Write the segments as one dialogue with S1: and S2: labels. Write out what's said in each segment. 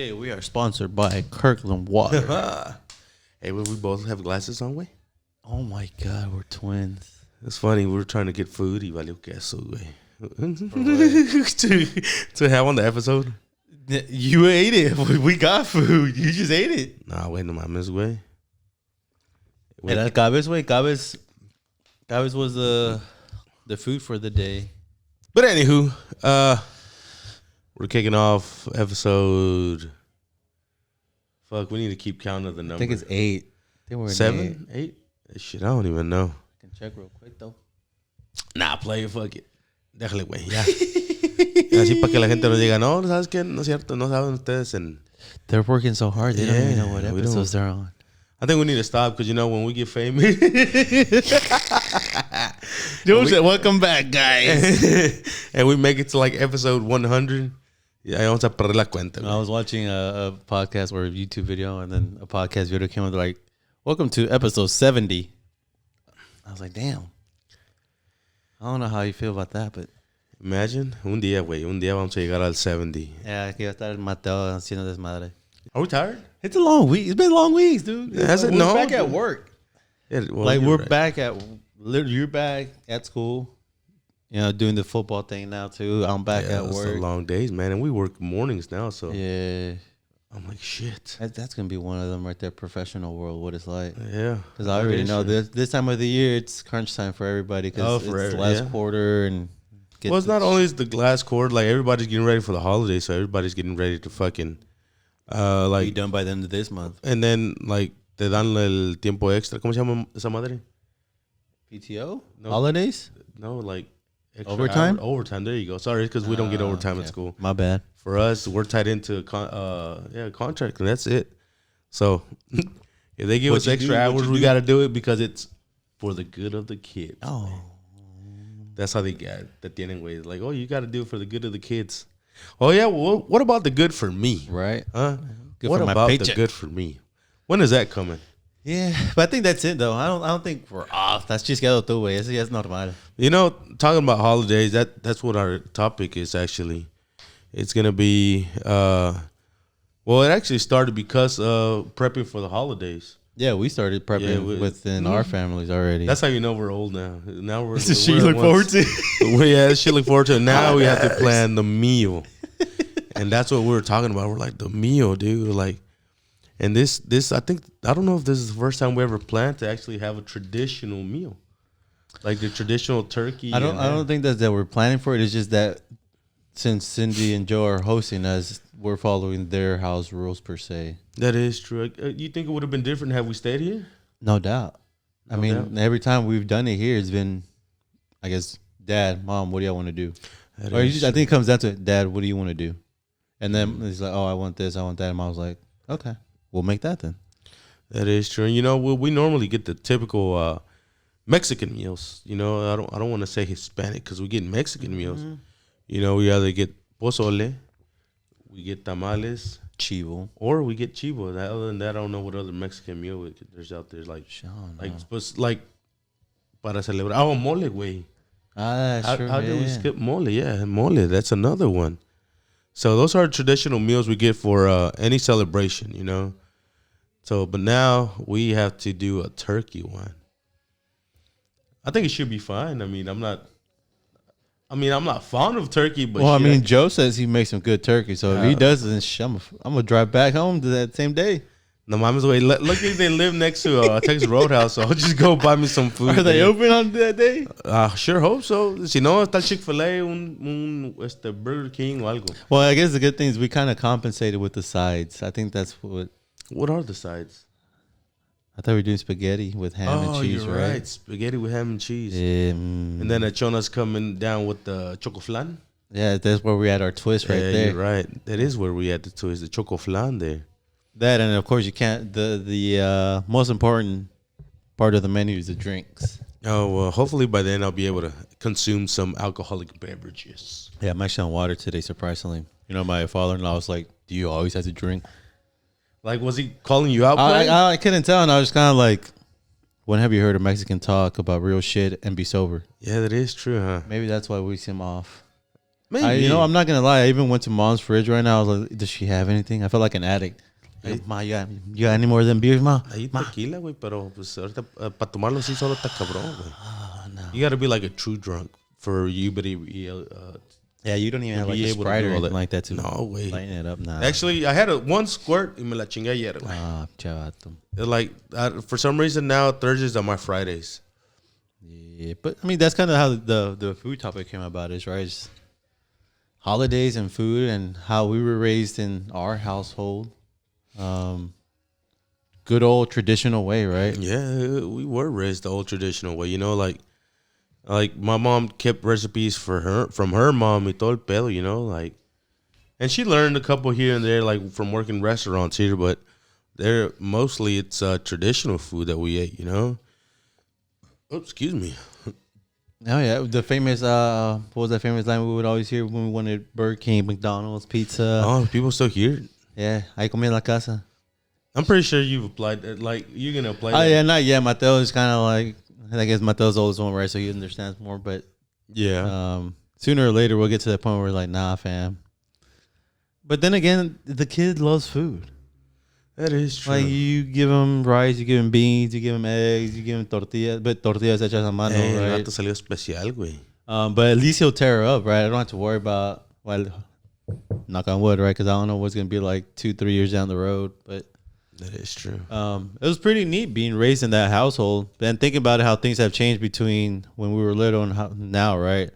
S1: Today we are sponsored by Kirkland Water.
S2: Hey, we both have glasses on, way.
S1: Oh my God, we're twins.
S2: It's funny. We were trying to get food. Y valió queso, güey. to have on the episode.
S1: You ate it. We got food. You just ate it.
S2: Nah, wait, no mames, güey.
S1: Era Cabez, güey. Cabez was the food for the day.
S2: But anywho, we're kicking off episode. Fuck, we need to keep count of the number.
S1: I think it's 8. I think we're
S2: 7, 8. Shit, I don't even know.
S1: I can check real quick though.
S2: Nah, play it, fuck it. Déjale, güey, ya. Así para que la gente no diga, no, ¿sabes qué? No es cierto, no saben ustedes. And
S1: they're working so hard, they don't even know what episodes they're on.
S2: I think we need to stop because, you know, when we get famous.
S1: Welcome back, guys.
S2: And we make it to like episode 100. Yeah, vamos a perder la cuenta.
S1: I was watching a podcast or a YouTube video, and then a podcast video came up like, welcome to episode 70. I was like, damn. I don't know how you feel about that, but.
S2: Imagine, un día vamos a llegar al 70.
S1: Yeah, que iba a estar el Mateo haciendo desmadre.
S2: Are we tired?
S1: It's a long week. It's been long weeks, dude.
S2: Has it?
S1: We're
S2: No.
S1: back at work.
S2: Yeah, well,
S1: like, we're
S2: right.
S1: back at, you're back at school, you know, doing the football thing now, too. I'm back at
S2: It's
S1: work.
S2: the long days, man. And we work mornings now, so.
S1: Yeah.
S2: I'm like, shit.
S1: That's going to be one of them right there, professional world, what it's like.
S2: Yeah.
S1: Because I already know this time of the year, it's crunch time for everybody because it's the last quarter. And
S2: well, it's not only the last quarter, like everybody's getting ready for the holidays, so everybody's getting ready to fucking, like.
S1: Be done by the end of this month.
S2: And then, like, te dan el tiempo extra. ¿Cómo se llama esa madre?
S1: PTO?
S2: No.
S1: Holidays?
S2: No, like. Extra
S1: Overtime?
S2: Overtime, there you go. Sorry, because we don't get overtime at school.
S1: My bad.
S2: For us, we're tied into a contract, and that's it. So if they give us extra hours, we got to do it because it's for the good of the kids.
S1: Oh.
S2: Man. That's how they get it. That tienen ways. Like, oh, you got to do it for the good of the kids. Oh, yeah, well, what about the good for me?
S1: Right.
S2: Huh?
S1: Good
S2: what
S1: for my
S2: about
S1: paycheck.
S2: the good for me? When is that coming?
S1: Yeah, but I think that's it, though. I don't think we're off. That's chisqueado tú, güey. Eso ya es normal.
S2: You know, talking about holidays, that's what our topic is, actually. It's going to be, well, it actually started because of prepping for the holidays.
S1: Yeah, we started prepping within our families already.
S2: That's how you know we're old now. Now we're.
S1: This is shit you look forward to.
S2: Yeah, this shit look forward to. Now we have to plan the meal. And that's what we were talking about. We're like, the meal, dude. Like, and this, I don't know if this is the first time we ever planned to actually have a traditional meal. Like the traditional turkey.
S1: I don't think that we're planning for it. It's just that since Cindy and Joe are hosting us, we're following their house rules per se.
S2: That is true. You think it would have been different had we stayed here?
S1: No doubt. I mean, every time we've done it here, it's been, I guess, Dad, Mom, what do y'all want to do? I think it comes down to it, Dad, what do you want to do? And then he's like, oh, I want this, I want that. And Mom's like, okay, we'll make that then.
S2: That is true. And, you know, we normally get the typical Mexican meals. You know, I don't want to say Hispanic because we get Mexican meals. Mm-hmm. You know, we either get pozole, we get tamales,
S1: chivo,
S2: or we get chivo. Other than that, I don't know what other Mexican meal there's out there. Like para celebrar. Oh, mole, güey.
S1: That's true.
S2: How did we skip mole? Yeah, mole. That's another one. So those are traditional meals we get for any celebration, you know. So, but now we have to do a turkey one. I think it should be fine. I mean, I'm not fond of turkey, but
S1: well, I mean, Joe says he makes some good turkey. So if he does, then I'm gonna drive back home to that same day.
S2: No, mama's way. Luckily, they live next to Texas Roadhouse, so I'll just go buy me some food.
S1: Are they open on that day?
S2: Sure hope so. Si no, está Chick-fil-A, Burger King o algo.
S1: Well, I guess the good thing is we kind of compensated with the sides. I think that's what.
S2: What are the sides?
S1: I thought we were doing spaghetti with ham and cheese,
S2: you're right? Spaghetti with ham and cheese. And then Chona's coming down with the choco flan.
S1: Yeah, that's where we had our twist right there.
S2: You're right. That is where we had the twist, the choco flan there.
S1: That, and of course you can't. The most important part of the menu is the drinks.
S2: Oh well, hopefully by then I'll be able to consume some alcoholic beverages.
S1: Yeah, I'm actually on water today. Surprisingly, you know, my father-in-law was like, "Do you always have to drink?"
S2: Like, was he calling you out?
S1: I couldn't tell, and I was kind of like, "When have you heard a Mexican talk about real shit and be sober?"
S2: Yeah, that is true, huh?
S1: Maybe that's why we seem off.
S2: Maybe.
S1: I'm not gonna lie. I even went to mom's fridge right now. I was like, does she have anything? I felt like an addict. Like, Ma, you got any more of them beers, Ma?
S2: Hay tequila, güey, pero pues ahorita para tomarlo sí solo está cabrón, güey.
S1: No.
S2: You got to be like a true drunk for you, but
S1: Yeah, you don't even have like a Sprite or anything like that to
S2: way.
S1: lighten it up. Nah.
S2: Actually, I had one squirt y me la chingué ayer, güey.
S1: Chavato.
S2: Like, for some reason now, Thursdays are my Fridays.
S1: Yeah, but I mean, that's kind of how the food topic came about, is right? Just holidays and food and how we were raised in our household. Good old traditional way, right?
S2: Yeah, we were raised the old traditional way. You know, like my mom kept recipes from her mom y todo el pedo, you know, like, and she learned a couple here and there, like from working restaurants here, but it's traditional food that we ate, you know. Oh, excuse me.
S1: Oh yeah, the famous what was that famous line we would always hear when we wanted Burger King, McDonald's, pizza?
S2: Oh, people still hear it.
S1: Yeah, ahí comí en la casa.
S2: I'm pretty sure you've applied that. Like, you're gonna apply.
S1: Oh yeah, not yet. Mateo is kind of like, I guess Mateo's the oldest one, right? So he understands more. But
S2: yeah,
S1: sooner or later we'll get to that point where we're like, nah, fam. But then again, the kid loves food.
S2: That is true.
S1: Like, you give him rice, you give him beans, you give him eggs, you give him tortillas, but tortillas hechas a mano, right?
S2: El gato salió especial, güey.
S1: But at least he'll tear her up, right? I don't have to worry about, well, knock on wood, right? Because I don't know what's gonna be like 2-3 years down the road. But
S2: that is true.
S1: It was pretty neat being raised in that household, and thinking about how things have changed between when we were little and now, right?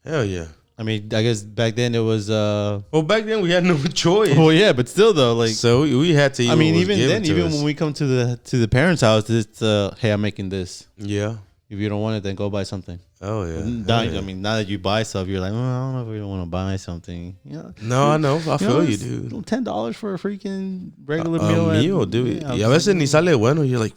S2: Hell yeah.
S1: I mean, I guess back then it was.
S2: Well, back then we had no choice.
S1: Well, yeah, but still though, like,
S2: so we had to.
S1: I mean, even then, even when we come to the parents' house, it's hey, I'm making this.
S2: Yeah.
S1: If you don't want it, then go buy something.
S2: Oh yeah.
S1: I mean, now that you buy stuff, you're like, well, I don't know if we don't want to buy something. You know?
S2: No, I know. I feel you, dude.
S1: $10 for a freaking regular
S2: meal, dude.
S1: Yeah,
S2: y a veces ni sale bueno. You're like,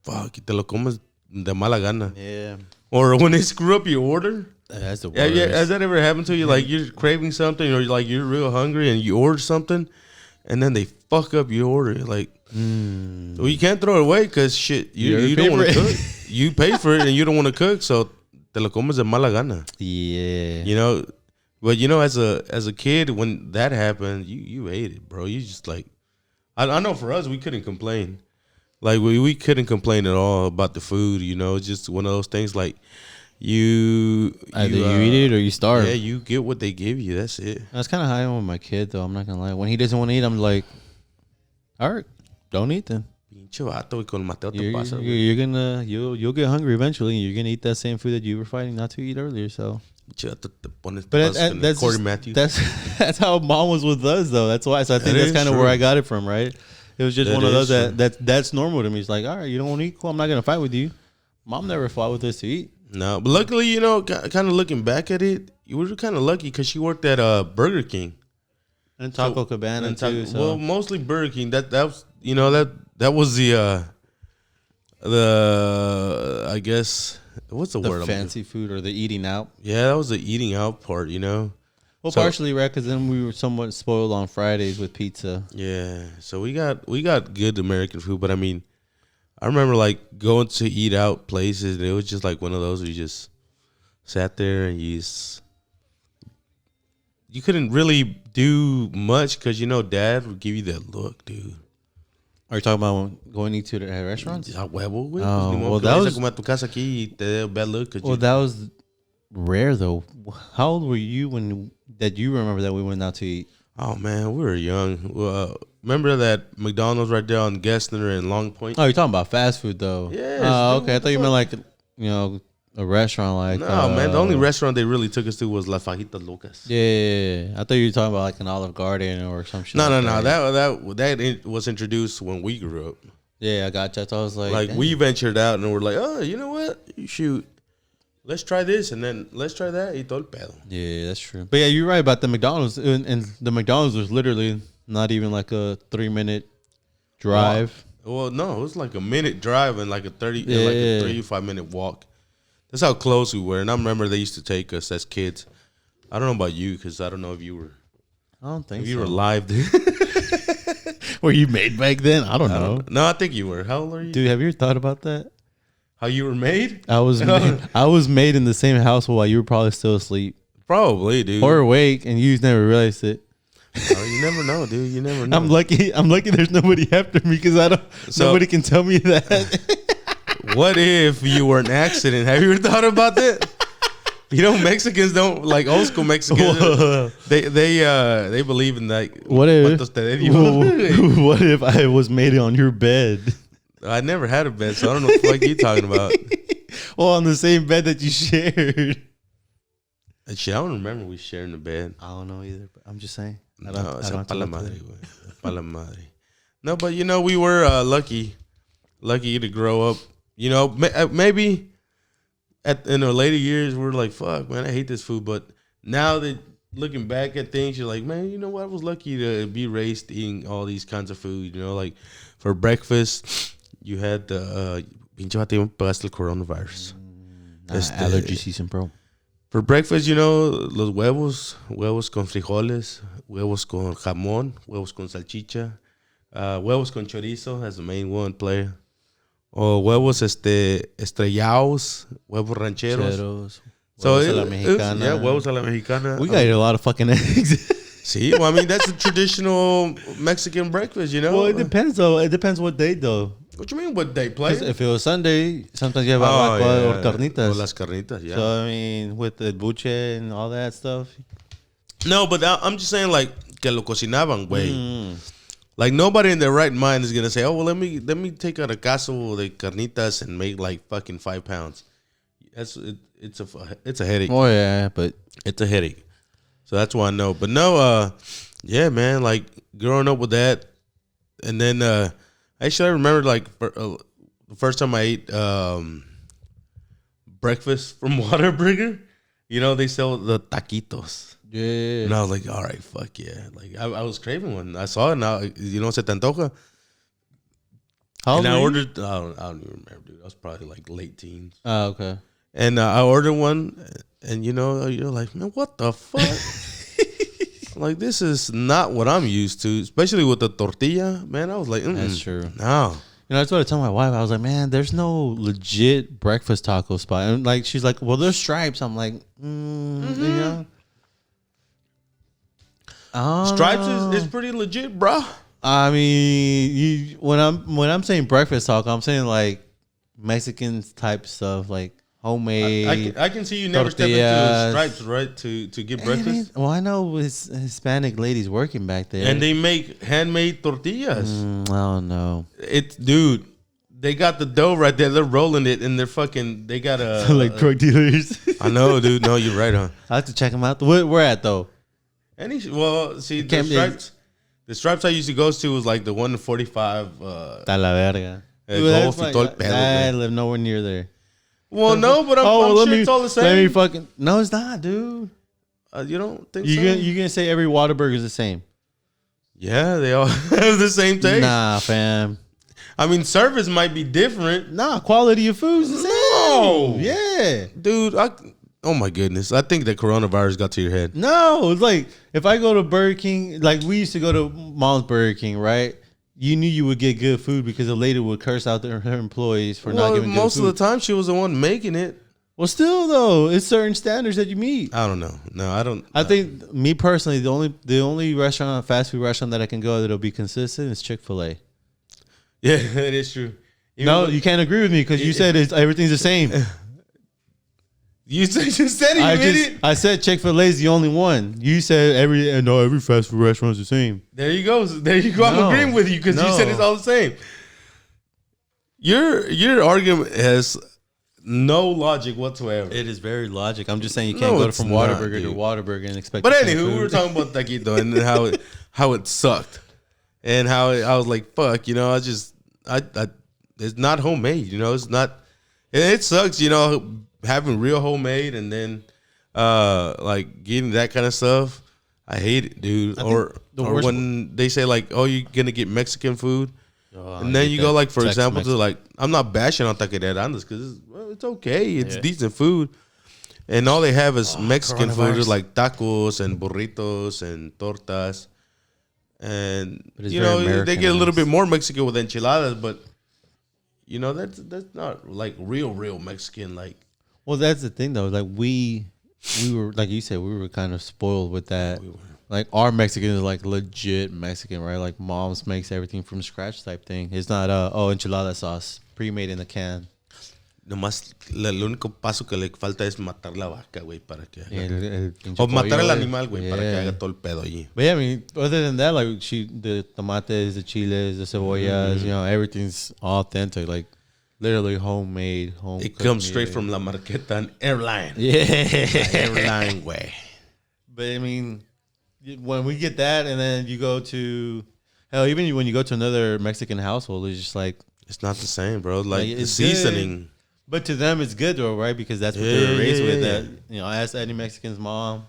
S2: fuck, te lo comes de mala gana.
S1: Yeah.
S2: Or when they screw up your order.
S1: That's the worst.
S2: Yeah, has that ever happened to you? Like, you're craving something, or like you're real hungry and you order something, and then they fuck up your order. You're like, well, you can't throw it away because shit, you don't want to cook. You pay for it and you don't want to cook, so te lo comes de mala gana.
S1: Yeah.
S2: You know, but you know, as a kid, when that happened, you ate it, bro. You just like, I know for us, we couldn't complain. Like, we couldn't complain at all about the food. You know, it's just one of those things. Like, either
S1: you eat it or you starve.
S2: Yeah, you get what they give you. That's it.
S1: That's kind of how I am with my kid, though. I'm not gonna lie. When he doesn't want to eat, I'm like, all right, don't eat then. You're gonna you'll get hungry eventually, and you're gonna eat that same food that you were fighting not to eat earlier. So, but that's how mom was with us, though. That's why. So I think that's kind of where I got it from, right? It was just one of those that's normal to me. It's like, all right, you don't want to eat, cool. I'm not gonna fight with you. Mom never fought with us to eat.
S2: No, but luckily, you know, kind of looking back at it, you were kind of lucky because she worked at Burger King
S1: and Taco Cabana too. So.
S2: Well, mostly Burger King. That was, you know, that was the I guess, what's the word?
S1: Fancy food or the eating out.
S2: Yeah, that was the eating out part, you know.
S1: Well, so, partially, right? Because then we were somewhat spoiled on Fridays with pizza.
S2: Yeah, so we got good American food, but I mean, I remember like going to eat out places, and it was just like one of those where you just sat there and you couldn't really do much because, you know, Dad would give you that look, dude.
S1: Are you talking about going to the restaurants?
S2: Huevo, güey.
S1: Well, that was
S2: that
S1: was rare though. How old were you when that you remember that we went out to eat?
S2: Oh man, we were young. Remember that McDonald's right there on Gessner and Long Point?
S1: Oh, you're talking about fast food though.
S2: Yeah.
S1: Oh, okay. I thought you meant like, you know, a restaurant like.
S2: No, man. The only restaurant they really took us to was Las Fajitas Locas.
S1: Yeah. I thought you were talking about like an Olive Garden or some shit.
S2: No. That was introduced when we grew up.
S1: Yeah, I got you. I was like,
S2: we ventured out and we're like, oh, you know what? Shoot. Let's try this and then let's try that. Y todo el pedo.
S1: Yeah, that's true. But yeah, you're right about the McDonald's. And the McDonald's was literally not even like a 3-minute drive.
S2: Well, no, it was like a minute drive and like a 35-minute walk. That's how close we were. And I remember they used to take us as kids. I don't know about you because I don't know if you were.
S1: I don't think
S2: you were alive then.
S1: Were you made back then? I don't know.
S2: No, I think you were. How old are you?
S1: Dude, have you ever thought about that?
S2: How you were made?
S1: I was made in the same household while you were probably still asleep.
S2: Probably, dude.
S1: Or awake and you just never realized it.
S2: Oh, you never know, dude. You never know.
S1: I'm lucky there's nobody after me because nobody can tell me that.
S2: What if you were an accident? Have you ever thought about that? You know, Mexicans don't like old school Mexicans. They believe in like.
S1: What if I was made on your bed?
S2: I never had a bed, so I don't know what the fuck you talking about.
S1: Well, on the same bed that you shared.
S2: Shit, I don't remember we sharing the bed.
S1: I don't know either, but I'm just saying.
S2: No, pa la madre, pa la madre. No, but you know, we were lucky to grow up. You know, maybe in our later years, we're like, fuck, man, I hate this food. But now that looking back at things, you're like, man, you know what? I was lucky to be raised eating all these kinds of food. You know, like for breakfast, you had the pinche batido pagaste el coronavirus.
S1: Allergy season, bro.
S2: For breakfast, you know, los huevos con frijoles, huevos con jamón, huevos con salchicha, huevos con chorizo as the main one player. O huevos estrellados, huevos rancheros.
S1: Huevos a la mexicana.
S2: Yeah, huevos a la mexicana.
S1: We got to eat a lot of fucking eggs.
S2: See, well, I mean, that's a traditional Mexican breakfast, you know?
S1: Well, it depends, though. It depends what day, though.
S2: What you mean, what day, play?
S1: If it was Sunday, sometimes you have barbacoa or carnitas.
S2: Or las carnitas, yeah.
S1: So, I mean, with the buche and all that stuff.
S2: No, but I'm just saying, like, que lo cocinaban, güey. Like, nobody in their right mind is going to say, oh, well, let me take out a caso de carnitas and make, like, fucking 5 pounds. It's a headache.
S1: Oh, yeah, but...
S2: It's a headache. So that's why I know. But no, yeah, man, like, growing up with that. And then... Actually, I remember like the first time I ate breakfast from Whataburger. You know, they sell the taquitos.
S1: Yeah.
S2: And I was like, all right, fuck yeah. Like, I was craving one. I saw it now. You know, se te antoja.
S1: How old
S2: and
S1: were
S2: I
S1: you?
S2: ordered, I don't even remember, dude. I was probably like late teens.
S1: Oh, okay.
S2: And I ordered one. And, you know, you're like, man, what the fuck? Like, this is not what I'm used to, especially with the tortilla. Man, I was like,
S1: That's true.
S2: No.
S1: You know, that's what I told my wife. I was like, man, there's no legit breakfast taco spot. And like, she's like, well, there's Stripes. I'm like, you know.
S2: Stripes is pretty legit, bro.
S1: I mean, when I'm saying breakfast taco, I'm saying like Mexican type stuff, like homemade.
S2: I can see you never step into Stripes, right? To get breakfast.
S1: Well, I know it's Hispanic ladies working back there,
S2: and they make handmade tortillas.
S1: I don't know.
S2: Dude, they got the dough right there. They're rolling it, and they got a
S1: like drug dealers.
S2: I know, dude. No, you're right, huh?
S1: I have to check them out. Where at though?
S2: See, the Stripes I used to go to was like the 145.
S1: Ta la verga.
S2: Golf y todo el pedo.
S1: I live nowhere near there.
S2: Well, no, but I'm sure it's all the same.
S1: No, it's not, dude.
S2: You don't think
S1: so?
S2: You
S1: gonna say every Whataburger is the same?
S2: Yeah, they all have the same taste.
S1: Nah, fam.
S2: I mean, service might be different.
S1: Nah, quality of food is the same.
S2: No.
S1: Yeah.
S2: Dude, oh my goodness. I think the coronavirus got to your head.
S1: No, it's like if I go to Burger King, like we used to go to Mom's Burger King, right? You knew you would get good food because the lady would curse out her employees for not giving good food.
S2: Most of the time, she was the one making it.
S1: Well, still though, it's certain standards that you meet.
S2: I don't know. No, I don't.
S1: I think me personally, the only restaurant, fast food restaurant that I can go that'll be consistent is Chick-fil-A.
S2: Yeah, that is true.
S1: You can't agree with me because you said everything's the same.
S2: You just said it, idiot.
S1: I said Chick-fil-A is the only one. You said every fast food restaurant is the same.
S2: There you go. I'm agreeing with you because you said it's all the same. Your argument has no logic whatsoever.
S1: It is very logic. I'm just saying you can't go from Whataburger to Whataburger and expect.
S2: But anywho, we were talking about taquito and how it sucked and how I was like, fuck, you know, it's not homemade, you know, it's not. It sucks, you know, having real homemade and then like getting that kind of stuff. I hate it, dude. Or when they say like, oh, you're gonna get Mexican food. And then you go like, for example, to like, I'm not bashing on taquerías because it's okay. It's decent food. And all they have is Mexican food. It's like tacos and burritos and tortas. And, you know, they get a little bit more Mexican with enchiladas. But, you know, that's not like real Mexican. Like,
S1: well, that's the thing, though. Like, we we were, like you said, we were kind of spoiled with that. Like our Mexican is like legit Mexican, right? Like mom's makes everything from scratch type thing. It's not enchilada sauce pre-made in the can.
S2: Nomás el único paso que le falta es matar la vaca, güey, para que haga.
S1: O
S2: matar el animal, güey, para que haga todo el pedo allí.
S1: But yeah, I mean, other than that, like the tomates, the chiles, the cebollas, you know, everything's authentic, like literally homemade.
S2: It comes straight from La Marqueta and Airline.
S1: Yeah,
S2: Airline way.
S1: But I mean, when we get that, and then you go to hell, even when you go to another Mexican household, it's just like
S2: it's not the same, bro. Like the seasoning.
S1: Good. But to them, it's good though, right? Because that's what they were raised with. That, you know, I asked any Mexican's mom,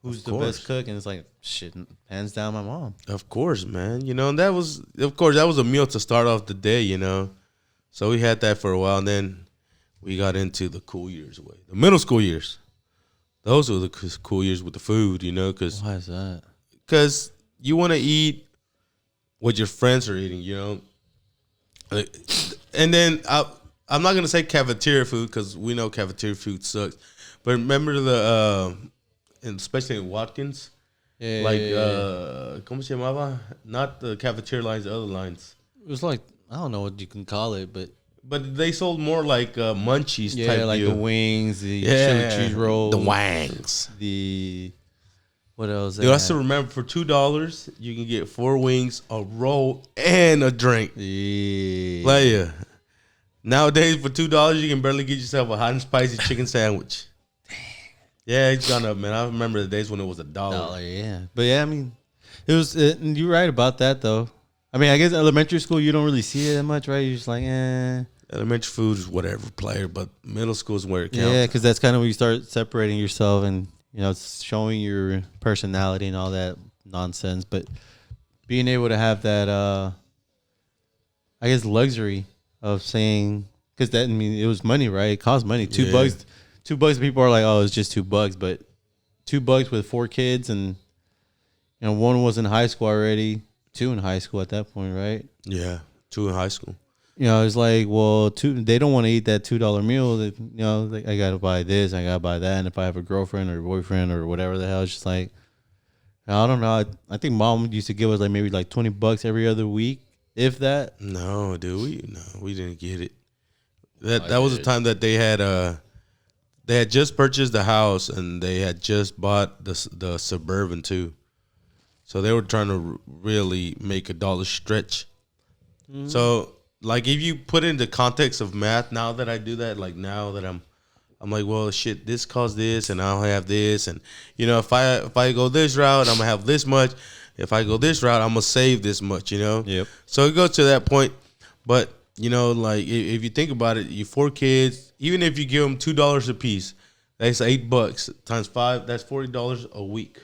S1: "Who's the best cook?" And it's like, shit, hands down, my mom.
S2: Of course, man. You know, and that was a meal to start off the day. You know, so we had that for a while, and then we got into the cool years, the middle school years. Those were the cool years with the food, you know, because
S1: why is that?
S2: Because you want to eat what your friends are eating, you know, and then I'm not gonna say cafeteria food because we know cafeteria food sucks. But remember and especially in Watkins, ¿cómo se llamaba? Not the cafeteria lines, the other lines.
S1: It was like, I don't know what you can call it, but
S2: they sold more like munchies type.
S1: Yeah, like
S2: deal.
S1: The wings, the chili cheese rolls,
S2: the wangs,
S1: what else?
S2: Dude, I still remember for $2 you can get 4 wings, a roll, and a drink.
S1: Yeah.
S2: Player. Nowadays, for $2, you can barely get yourself a hot and spicy chicken sandwich. Yeah, it's gone up, man. I remember the days when it was $1.
S1: Yeah. But yeah, I mean, it was. You're right about that, though. I mean, I guess elementary school you don't really see it that much, right? You're just like, eh.
S2: Elementary food is whatever, player, but middle school is where it counts.
S1: Yeah, because that's kind of when you start separating yourself and, you know, showing your personality and all that nonsense. But being able to have that, I guess, luxury of saying, because that, I mean, it was money, right? It cost money. $2. $2. People are like, oh, it's just $2, but $2 with 4 kids, and you know, one was in high school already, 2 in high school at that point, right?
S2: Yeah, 2 in high school.
S1: You know, it's like, well, they don't want to eat that $2 meal. That, you know, I got to buy this, I got to buy that, and if I have a girlfriend or boyfriend or whatever the hell, it's just like, I don't know. I think mom used to give us like maybe like $20 every other week, if that.
S2: No, dude, we didn't get it. That was the time that they had just purchased the house and they had just bought the Suburban too, so they were trying to really make $1 stretch. Mm-hmm. So, like, if you put it in the context of math, now that I do that, like now that I'm like, well, shit, this costs this, and I'll have this, and you know, if I go this route, I'm gonna have this much. If I go this route, I'm gonna save this much, you know.
S1: Yep.
S2: So it goes to that point, but you know, like if you think about it, you 4 kids, even if you give them $2 a piece, that's $8 times 5. That's $40 a week.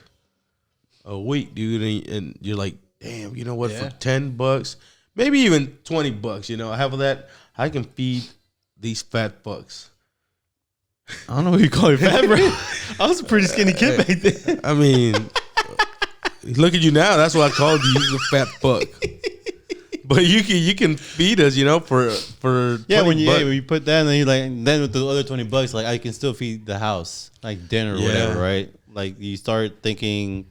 S2: A week, dude, and you're like, damn, you know what? For $10, maybe even $20, you know, half of that I can feed these fat fucks.
S1: I don't know what you call it, fat, bro. I was a pretty skinny kid back then.
S2: I mean, look at you now. That's what I called you, the fat fuck. But you can feed us, you know, for
S1: when you put that, and then you then with the other $20, like I can still feed the house, like dinner or whatever, right? Like you start thinking,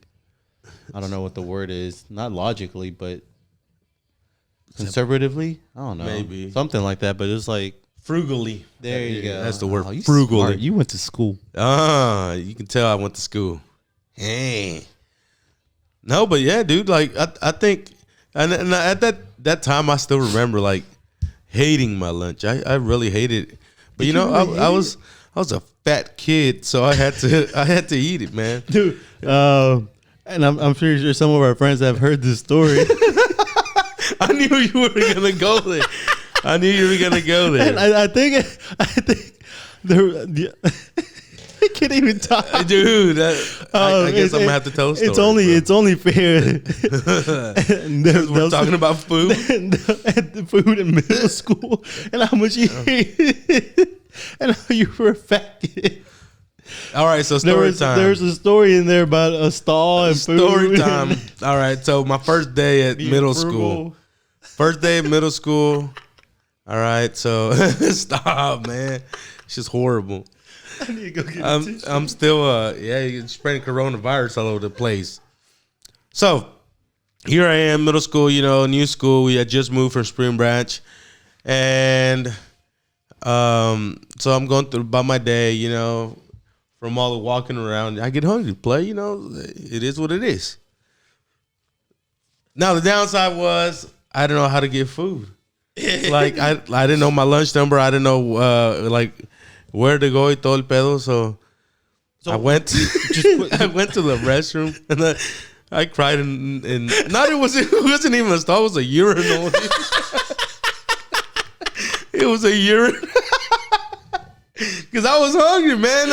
S1: I don't know what the word is, not logically, but conservatively. I don't know,
S2: maybe
S1: something like that. But it's like
S2: frugally.
S1: There you go.
S2: That's the word.
S1: Oh,
S2: frugally.
S1: Smart. You went to school.
S2: You can tell I went to school. Hey. No, but yeah, dude. Like I think, and at that time, I still remember like hating my lunch. I really hated it. But you know, I was a fat kid, so I had to eat it, man.
S1: Dude, and I'm pretty sure some of our friends have heard this story.
S2: I knew you were gonna go there. And
S1: I think I can't even talk,
S2: dude. I guess I'm gonna have to tell a story.
S1: It's only fair.
S2: We're talking about food.
S1: The food in middle school and how much you hated and how you were a fat kid.
S2: All right, so story time.
S1: There's a story in there about a stall and food.
S2: Story time. All right, so my first day at middle school. First day at middle school. All right, so stop, man. It's just horrible.
S1: I need to go get
S2: I'm still spreading coronavirus all over the place. So here I am, middle school, new school. We had just moved from Spring Branch, and so I'm going through about my day, from all the walking around. I get hungry, play, it is what it is. Now the downside was I didn't know how to get food. Like I didn't know my lunch number. I didn't know where to go y todo el pedo. So I went I went to the restroom and I cried and it wasn't even a stall, it was a urinal. It was a urinal. Cause I was hungry, man.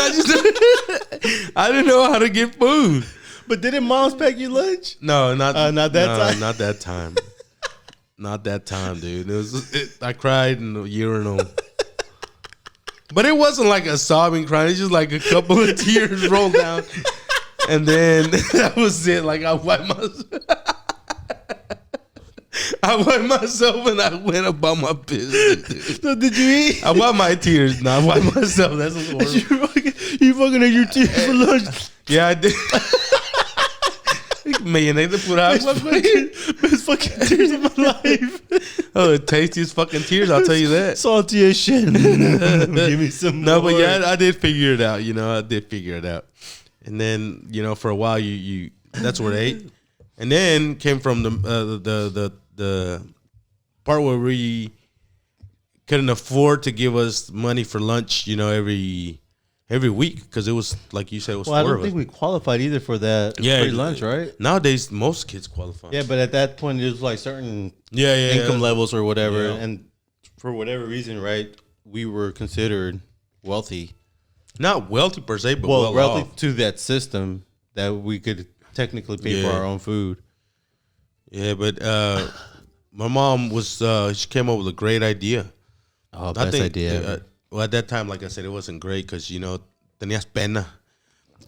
S2: I didn't know how to get food.
S1: But didn't moms pack you lunch?
S2: No, not
S1: time.
S2: Not that time. Not that time, dude. I cried in the urinal. But it wasn't like a sobbing cry. It's just like a couple of tears rolled down. And then that was it. Like I wiped myself and I went about my business, dude.
S1: So did you eat?
S2: I wiped my tears. No, I wiped myself. That's a horrible.
S1: You fucking ate your tears for lunch.
S2: Yeah, I did. Mayonnaise por agua,
S1: Best fucking tears of my life.
S2: Oh, the tastiest fucking tears, I'll tell you that.
S1: Salty as shit. Give me some more.
S2: No, but yeah, I did figure it out. I did figure it out. And then, for a while, you that's where they ate. And then came from the part where we couldn't afford to give us money for lunch, every week, because it was, like you said, it was
S1: I don't think we qualified either for that free lunch, right?
S2: Nowadays, most kids qualify.
S1: Yeah, but at that point, it was like certain
S2: income
S1: income levels or whatever.
S2: Yeah.
S1: And for whatever reason, right, we were considered wealthy.
S2: Not wealthy per se, but well
S1: wealthy
S2: off.
S1: to that system that we could technically pay for our own food.
S2: Yeah, but my mom she came up with a great idea.
S1: Oh, best idea.
S2: Well, at that time, like I said, it wasn't great because, tenías pena.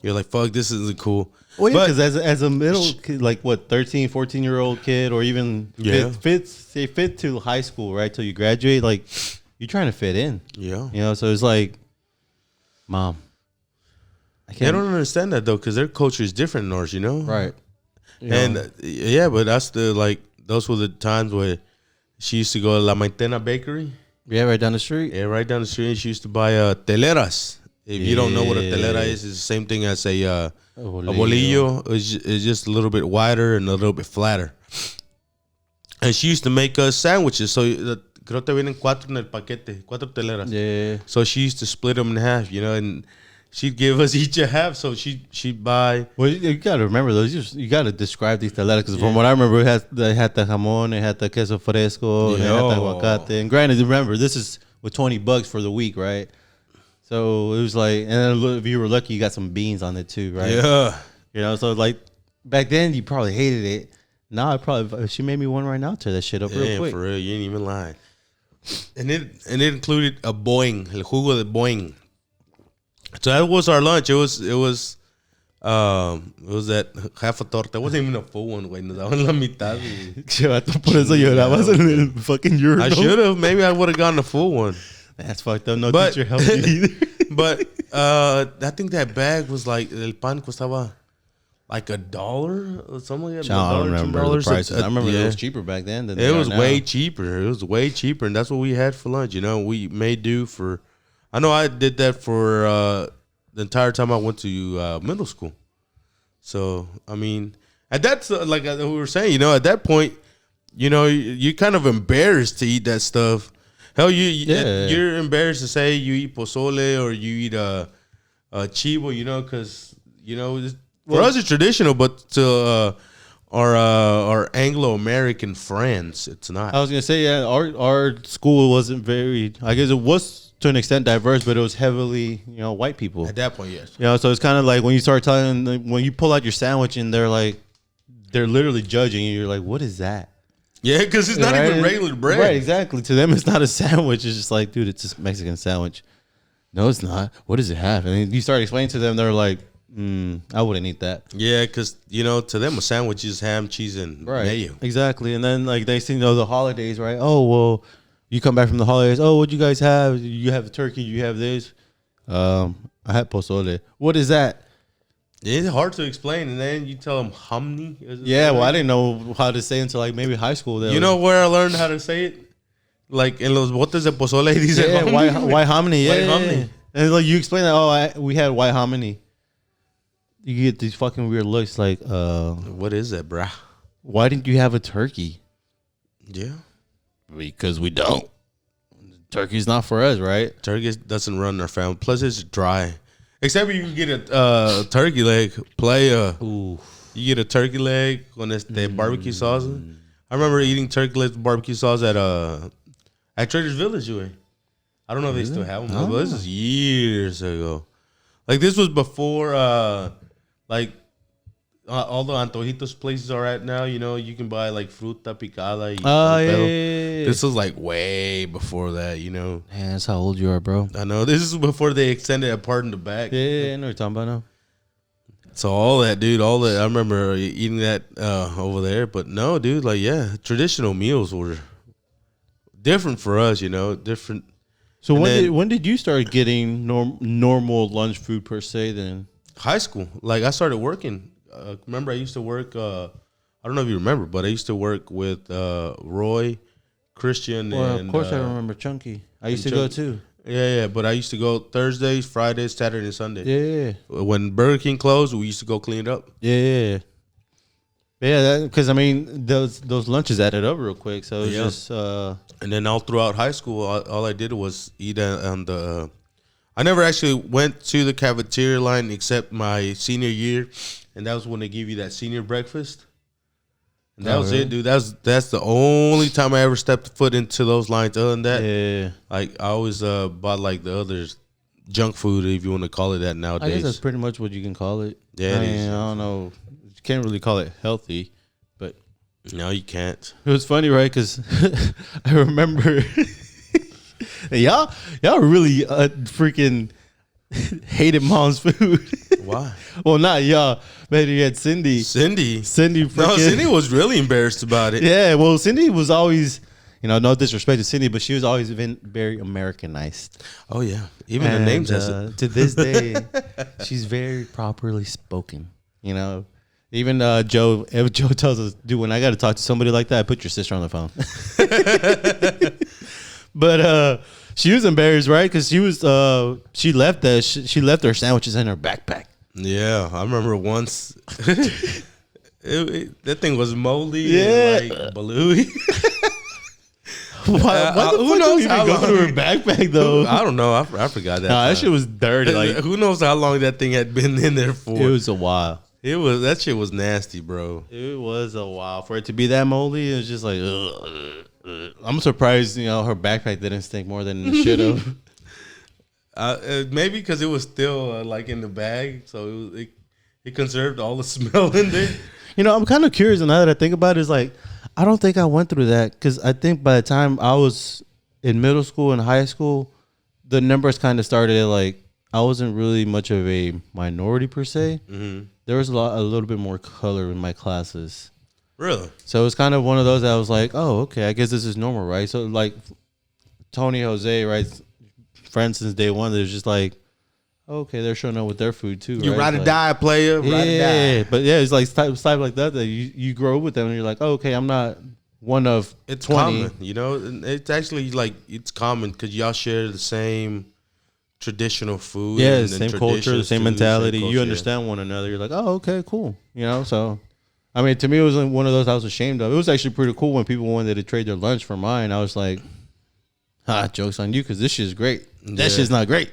S2: You're like, fuck, this isn't cool.
S1: Well, yeah, because as a middle kid, like 13, 14-year-old kid, or even fit to high school, right, till you graduate, like, you're trying to fit in.
S2: Yeah.
S1: So it's like, Mom, I can't.
S2: They don't understand that, though, because their culture is different than ours,
S1: Right.
S2: And, but that's those were the times where she used to go to La Maitena Bakery.
S1: Yeah, right down the street.
S2: Yeah, right down the street. She used to buy teleras. If you don't know what a telera is, it's the same thing as a bolillo. It's just a little bit wider and a little bit flatter. And she used to make us sandwiches. So creo que vienen 4 en el paquete, 4 teleras.
S1: Yeah.
S2: So she used to split them in half, and she'd give us each a half. So she'd buy.
S1: Well, you got to remember those. You got to describe these teleras because from what I remember, they had the jamón, it had the queso fresco, it had the aguacate. And granted, remember, this is with $20 for the week, right? So it was like, and then if you were lucky, you got some beans on it too, right?
S2: Yeah.
S1: So like back then, you probably hated it. Now she made me one right now. Tear that shit up real quick.
S2: For real, you ain't even lying. And it included a boing, el jugo de boing. So that was our lunch. It was that half a torta. It wasn't even a full one, güey. Nos daban la mitad.
S1: Por eso llorabas en el fucking urinal.
S2: I should have. Maybe I would have gotten a full one.
S1: That's fucked up. No teacher helped you either.
S2: But I think that bag was like, el pan costaba like $1 or something like that.
S1: I don't remember the prices. I remember it was cheaper back then than
S2: it was way cheaper. It was way cheaper, and that's what we had for lunch. We made do for. I know I did that for the entire time I went to middle school. So I mean, at that like we were saying, at that point, you're kind of embarrassed to eat that stuff. Hell, you're embarrassed to say you eat pozole or you eat chivo, because for us it's traditional, but to our Anglo-American friends, it's not.
S1: I was gonna say, our school wasn't very. I guess it was to an extent diverse, but it was heavily, white people.
S2: At that point, yes.
S1: So it's kind of like when you start telling, when you pull out your sandwich and they're literally judging you. You're like, what is that?
S2: Yeah, because it's not even regular bread.
S1: Right, exactly. To them, it's not a sandwich. It's just like, dude, it's a Mexican sandwich. No, it's not. What does it have? And you start explaining to them, they're like, I wouldn't eat that.
S2: Yeah, because, to them, a sandwich is ham, cheese, and mayo.
S1: Exactly. And then, like, they see, the holidays, right? Oh, well, you come back from the holidays. Oh, what'd you guys have? You have the turkey. You have this. I had pozole. What is that?
S2: It's hard to explain, and then you tell them hamni.
S1: Yeah, well, I didn't know how to say it until like maybe high school.
S2: You know where I learned how to say it? Like in los botes de pozole, dice
S1: white hominy.
S2: White hominy.
S1: And like you explain that, we had white hominy. You get these fucking weird looks like,
S2: what is that, bruh?
S1: Why didn't you have a turkey?
S2: Yeah.
S1: Because we don't. Turkey's not for us, right?
S2: Turkey doesn't run our family. Plus, it's dry. Except when you get a turkey leg, playa.
S1: Ooh.
S2: You get a turkey leg con barbecue sauce. I remember eating turkey legs with barbecue sauce at Trader's Village. I don't know if they still have them, but this is years ago. Like this was before, all the antojitos places are at now. You know, you can buy like fruta picada.
S1: Yeah.
S2: This was like way before that. You know,
S1: man, that's how old you are, bro.
S2: I know. This is before they extended a part in the back.
S1: Yeah, I know what you're talking about now.
S2: So all that, dude, I remember eating that over there. But no, dude, like, yeah, traditional meals were different for us, you know, different.
S1: So when did you start getting normal lunch food per se then?
S2: High school. Like, I started working. Remember, I used to work, I don't know if you remember, but I used to work with Roy, Christian, and...
S1: Of course I remember Chunky. I used to go too.
S2: Yeah, but I used to go Thursdays, Fridays, Saturday, and Sunday.
S1: Yeah.
S2: When Burger King closed, we used to go clean it up.
S1: Yeah. Yeah, because I mean those lunches added up real quick, so it was just.
S2: And then all throughout high school, all I did was eat on the. I never actually went to the cafeteria line except my senior year, and that was when they give you that senior breakfast. And that was it, dude. That's the only time I ever stepped foot into those lines. Other than that, like I always bought like the others junk food, if you want to call it that nowadays.
S1: I guess that's pretty much what you can call it.
S2: Yeah,
S1: I don't know. You can't really call it healthy, but
S2: no, you can't.
S1: It was funny, right? Because I remember y'all really freaking hated mom's food.
S2: Why?
S1: Well, not y'all. Maybe you had Cindy.
S2: Cindy.
S1: No,
S2: Cindy was really embarrassed about it.
S1: Yeah, well, Cindy was always, no disrespect to Cindy, but she was always been very Americanized.
S2: Oh, yeah. Even the names has it.
S1: To this day, she's very properly spoken, Even Joe tells us, dude, when I got to talk to somebody like that, I put your sister on the phone. But she was embarrassed, right? Because she left her sandwiches in her backpack.
S2: Yeah, I remember once. That thing was moldy.
S1: Yeah,
S2: and like balooey.
S1: Who knows how long to her backpack though?
S2: I don't know. I forgot that.
S1: That shit was dirty. Like,
S2: who knows how long that thing had been in there for?
S1: It was a while.
S2: That shit was nasty, bro.
S1: It was a while for it to be that moldy. It was just like, ugh. I'm surprised, her backpack didn't stink more than it should have.
S2: Maybe because it was still like in the bag, so it conserved all the smell in there.
S1: I'm kind of curious, and now that I think about it, is like I don't think I went through that because I think by the time I was in middle school and high school, the numbers kind of started like I wasn't really much of a minority per se. Mm-hmm. There was a little bit more color in my classes.
S2: Really?
S1: So it was kind of one of those that I was like, oh, okay, I guess this is normal, right? So like Tony Jose, right? Friends since day one, they're just like, okay, they're showing up with their food too.
S2: You
S1: right?
S2: ride or die, player. Ride or die.
S1: But yeah, it's like stuff like that you grow up with them and you're like, oh, okay, I'm not one of
S2: it's
S1: 20.
S2: common, it's actually like it's common because y'all share the same traditional food.
S1: Yeah, the same culture, the same mentality. You understand one another. You're like, oh, okay, cool. So. I mean, to me, it was one of those I was ashamed of. It was actually pretty cool when people wanted to trade their lunch for mine. I was like, joke's on you because this shit's great. That shit's not great.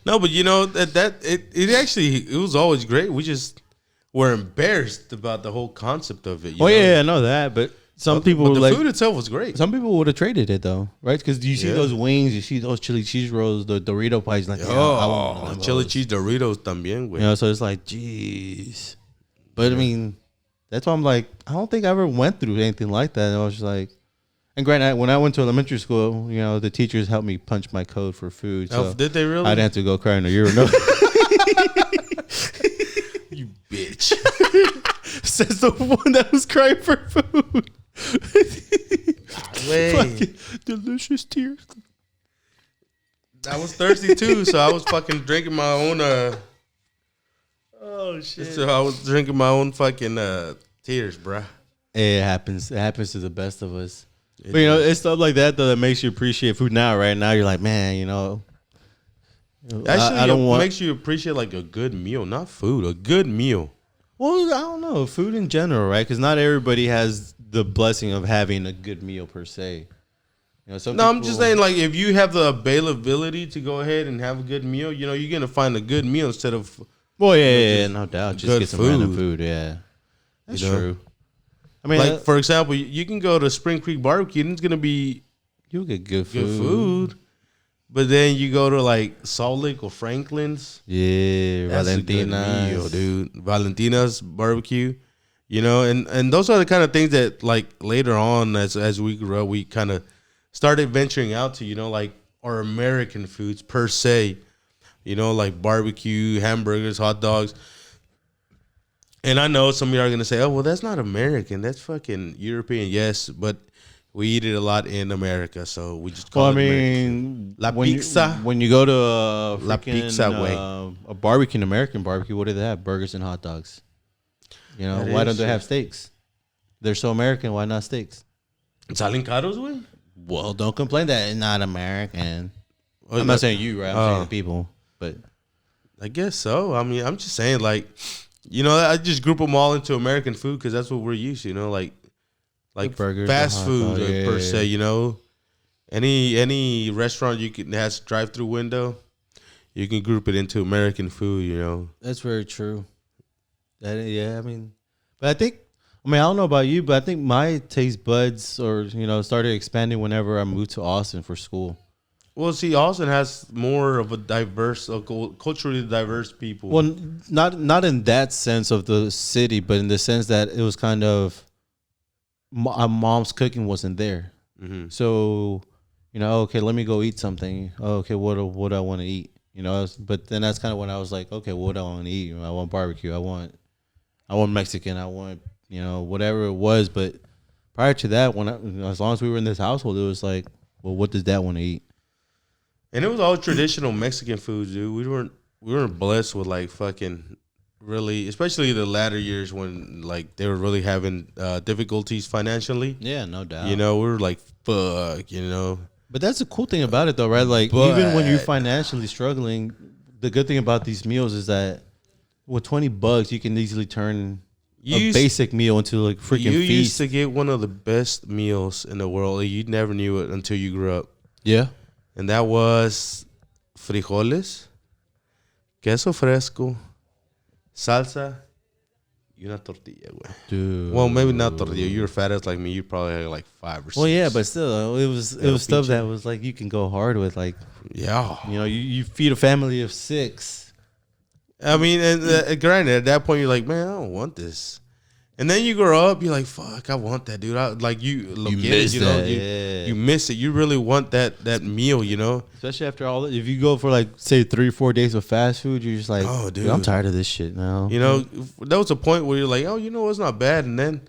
S2: No, but it was always great. We just were embarrassed about the whole concept of it.
S1: Yeah, I know that. But the
S2: food itself was great.
S1: Some people would have traded it though, right? Because you see those wings, you see those chili cheese rolls, the Dorito pies. Like,
S2: I want chili cheese Doritos también, güey.
S1: So it's like, jeez. But I mean, that's why I'm like, I don't think I ever went through anything like that. And I was just like, and granted, when I went to elementary school, the teachers helped me punch my code for food. So
S2: did they really?
S1: I didn't have to go cry in a urinal.
S2: You bitch.
S1: Says the one that was crying for food.
S2: Wait.
S1: Delicious tears.
S2: I was thirsty too, so I was fucking drinking my own.
S1: Oh shit!
S2: So I was drinking my own fucking tears, bruh.
S1: It happens. It happens to the best of us. But you know, it's stuff like that though that makes you appreciate food now. Right now, you're like, man, you know.
S2: Actually,
S1: I don't want.
S2: Makes you appreciate like a good meal, not food. A good meal.
S1: Well, I don't know, food in general, right? Because not everybody has the blessing of having a good meal per se. You know,
S2: I'm just saying, like, if you have the availability to go ahead and have a good meal, you know, you're gonna find a good meal instead of.
S1: Well, yeah, no doubt. Just get some
S2: food.
S1: random food. Yeah, that's true. I mean,
S2: like for example, you can go to Spring Creek Barbecue and it's gonna be
S1: you'll get good food.
S2: But then you go to like Salt Lake or Franklin's.
S1: Yeah,
S2: that's
S1: Valentina's,
S2: meal, dude. Valentina's barbecue. You know, and those are the kind of things that like later on as we grew up, we kind of started venturing out to, you know, like our American foods per se. You know, like barbecue, hamburgers, hot dogs. And I know some of you are going to say, oh, well, that's not American. That's fucking European. Yes, but we eat it a lot in America, so we just call it American. La pizza.
S1: When you go to a
S2: La pizza way.
S1: A barbecue, an American barbecue, what do they have? Burgers and hot dogs. You know, why don't they have steaks? They're so American. Why not steaks?
S2: Salen caros, güey?
S1: Well, don't complain that it's not American. I'm not saying you, right? I'm saying the people, but
S2: I guess so. I mean, I'm just saying, like, you know, I just group them all into American food because that's what we're used to, you know, like burgers, fast food per se, you know. Any restaurant you can has drive-through window, you can group it into American food, you know.
S1: That's very true. I mean, but I don't know about you, but I think my taste buds started expanding whenever I moved to Austin for school.
S2: Well, see, Austin has more of a culturally diverse people.
S1: Well, not in that sense of the city, but in the sense that it was kind of my mom's cooking wasn't there.
S2: Mm-hmm.
S1: So, you know, okay, let me go eat something. Okay, what do I want to eat? You know, but then that's kind of when I was like, okay, what do I want to eat? I want barbecue. I want Mexican. I want, you know, whatever it was. But prior to that, as long as we were in this household, it was like, well, what does Dad want to eat?
S2: And it was all traditional Mexican foods, dude. We weren't blessed with like fucking really, especially the latter years when like they were really having difficulties financially.
S1: Yeah, no doubt.
S2: You know, we were like, fuck, you know.
S1: But that's the cool thing about it, though, right? Like, even when you're financially struggling, the good thing about these meals is that with $20, you can easily turn a basic meal into like freaking feast.
S2: You used to get one of the best meals in the world. You never knew it until you grew up.
S1: Yeah.
S2: And that was frijoles, queso fresco, salsa, y una tortilla, güey.
S1: Dude.
S2: Well, maybe not tortilla. You were fat ass like me. You probably had like 5 or 6.
S1: Well, yeah, but still, it was stuff that was like you can go hard with. Like,
S2: yeah,
S1: you know, you feed a family of 6.
S2: I mean, and granted, at that point, you're like, man, I don't want this. And then you grow up, you're like, fuck, I want that, dude. You miss that. You miss it. You really want that meal, you know?
S1: Especially after all, if you go for like, say, 3-4 days of fast food, you're just like,
S2: oh, dude,
S1: I'm tired of this shit now.
S2: You know, there was a point where you're like, oh, you know, it's not bad. And then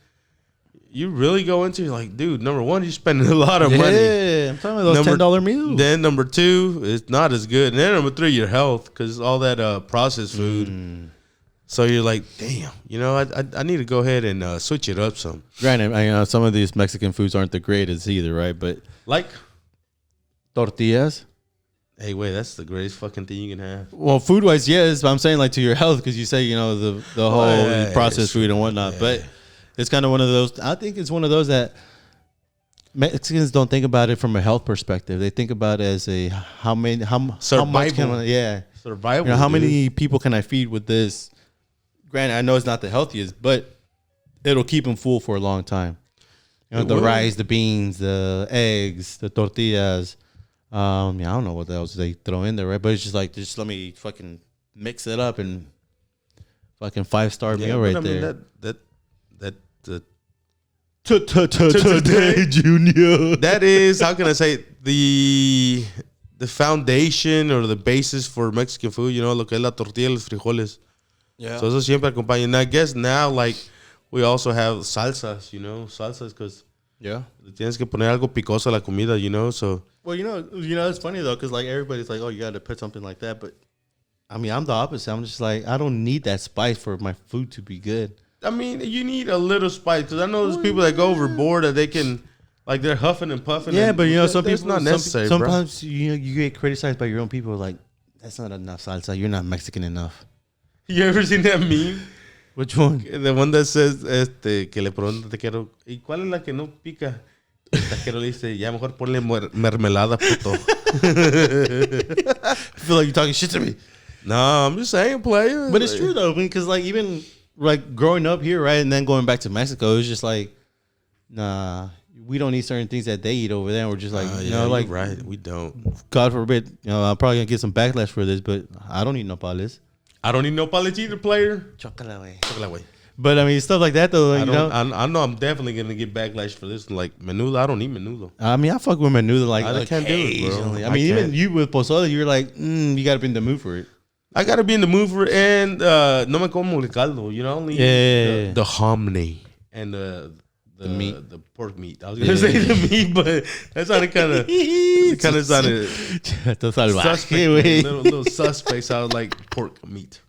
S2: you really go into, you're like, dude, number one, you're spending a lot of money.
S1: Yeah, I'm talking about those $10 meals.
S2: Then number 2, it's not as good. And then number 3, your health, because all that processed food. So you're like, damn, you know, I need to go ahead and switch it up some.
S1: Granted, some of these Mexican foods aren't the greatest either, right? But
S2: like
S1: tortillas.
S2: Hey, wait, that's the greatest fucking thing you can have.
S1: Well, food wise, yes, but I'm saying like to your health because you say, you know, the whole processed food and whatnot. Yeah. But it's kind of one of those. I think it's one of those that Mexicans don't think about it from a health perspective. They think about it as a how much can survival. You know, how many people can I feed with this? Granted, I know it's not the healthiest, but it'll keep them full for a long time. You know, the rice, the beans, the eggs, the tortillas. I don't know what else they throw in there, right? But it's just like, just let me fucking mix it up and fucking 5-star meal right there. Today, Junior.
S2: That is, how can I say, the foundation or the basis for Mexican food. You know, lo que es la tortilla, los frijoles. Yeah. So eso siempre acompaña. And I guess now, like, we also have salsas, you know, because tienes que poner algo picoso a la comida, you know, so
S1: Well, it's funny though, because like everybody's like, oh, you got to put something like that, but I mean, I'm the opposite. I'm just like, I don't need that spice for my food to be good.
S2: I mean, you need a little spice because I know there's people that go overboard that they can, like, they're huffing and puffing.
S1: Yeah,
S2: and
S1: but some people
S2: not necessary.
S1: Sometimes you get criticized by your own people. Like, that's not enough salsa. You're not Mexican enough.
S2: You ever seen that meme?
S1: Which one?
S2: The one that says, que le pregunta taquero, ¿y cuál es la que no pica? El taquero le dice, ya mejor ponle mermelada, puto.
S1: I feel like you're talking shit to me.
S2: No, I'm just saying, player.
S1: But it's true though, because like even like growing up here, right, and then going back to Mexico, it's just like, nah, we don't eat certain things that they eat over there. And we're just like, like,
S2: right, we don't.
S1: God forbid, I'm probably gonna get some backlash for this, but I don't eat nopales.
S2: I don't eat nopales either, player.
S1: Chocolate way. But I mean, stuff like that though.
S2: I know I'm definitely gonna get backlash for this. Like menudo, I don't eat menudo.
S1: I mean, I fuck with menudo like
S2: I can't do it, bro.
S1: I mean, even you with pozole, you're like, you gotta be in the mood for it.
S2: I gotta be in the mood for it, and no me como el caldo. Only the hominy and the meat, the pork meat. I was gonna say the meat, but that sounded kind of suspect, little suspect. So I was like pork meat.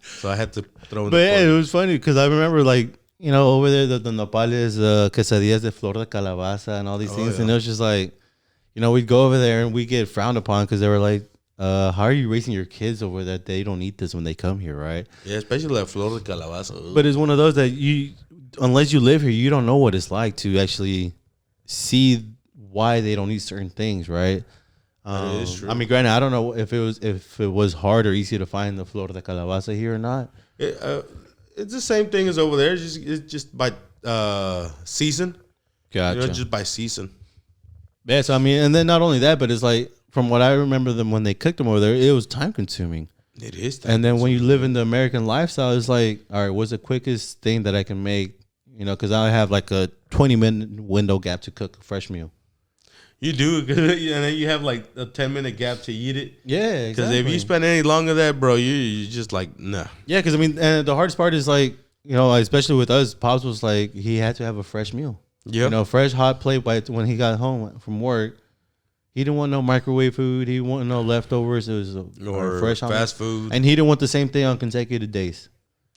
S2: So I had to throw in.
S1: But yeah, it was funny because I remember like over there the nopales, quesadillas de flor de calabaza, and all these things, and it was just like, we'd go over there and we get frowned upon because they were like, how are you raising your kids over that they don't eat this when they come here, right?
S2: Yeah, especially like flor de calabaza.
S1: But it's one of those that unless you live here, you don't know what it's like to actually see why they don't eat certain things, right?
S2: That is true.
S1: I mean, granted, I don't know if it was hard or easy to find the flor de calabaza here or not.
S2: It's the same thing as over there. It's just by season.
S1: Gotcha.
S2: Just by season.
S1: Yeah, so I mean, and then not only that, but it's like, from what I remember them when they cooked them over there, it was time consuming.
S2: It is.
S1: And then when you live in the American lifestyle, it's like, all right, what's the quickest thing that I can make? Because I have like a 20-minute window gap to cook a fresh meal.
S2: You do, and then you have like a 10-minute gap to eat it.
S1: Yeah, exactly.
S2: Because if you spend any longer than that, bro, you're just like, nah.
S1: Yeah, because I mean, and the hardest part is like, especially with us, Pops was like, he had to have a fresh meal. Yeah. Fresh hot plate when he got home from work. He didn't want no microwave food. He didn't want no leftovers. It was fresh
S2: fast food.
S1: And he didn't want the same thing on consecutive days.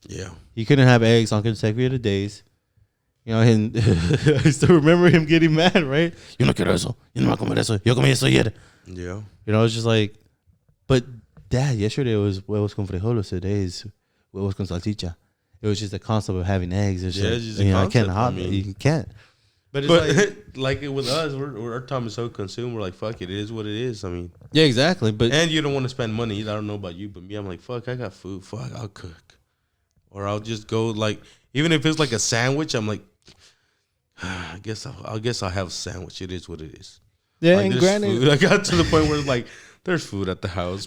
S2: Yeah.
S1: He couldn't have eggs on consecutive days. And I still remember him getting mad, right? Yo no quiero eso. Yo no voy a comer eso. Yo comí eso ayer.
S2: Yeah.
S1: It's just like, but Dad, yesterday it was huevos con frijoles. Today is huevos con salchicha. It was just the concept of having eggs. It's just I can't. You can't.
S2: But it's like with us, our time is so consumed. We're like, fuck it, it is what it is. I mean,
S1: yeah, exactly. And
S2: you don't want to spend money either. I don't know about you, but me, I'm like, fuck, I got food. Fuck, I'll cook, or I'll just go like, even if it's like a sandwich, I'm like, I guess I'll have a sandwich. It is what it is.
S1: Yeah,
S2: like,
S1: and granted,
S2: food. I got to the point where it's like, there's food at the house.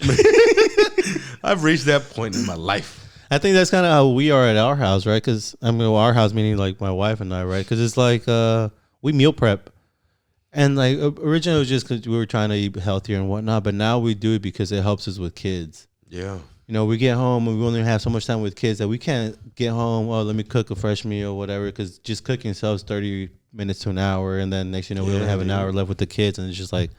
S2: I've reached that point in my life.
S1: I think that's kind of how we are at our house, right? Because our house meaning like my wife and I, right? Because it's like we meal prep, and like originally it was just because we were trying to eat healthier and whatnot, but now we do it because it helps us with kids.
S2: Yeah.
S1: We get home and we only have so much time with kids that we can't get home. Oh, let me cook a fresh meal, or whatever. Because just cooking sells 30 minutes to an hour, and then next we only have an hour left with the kids, and it's just like,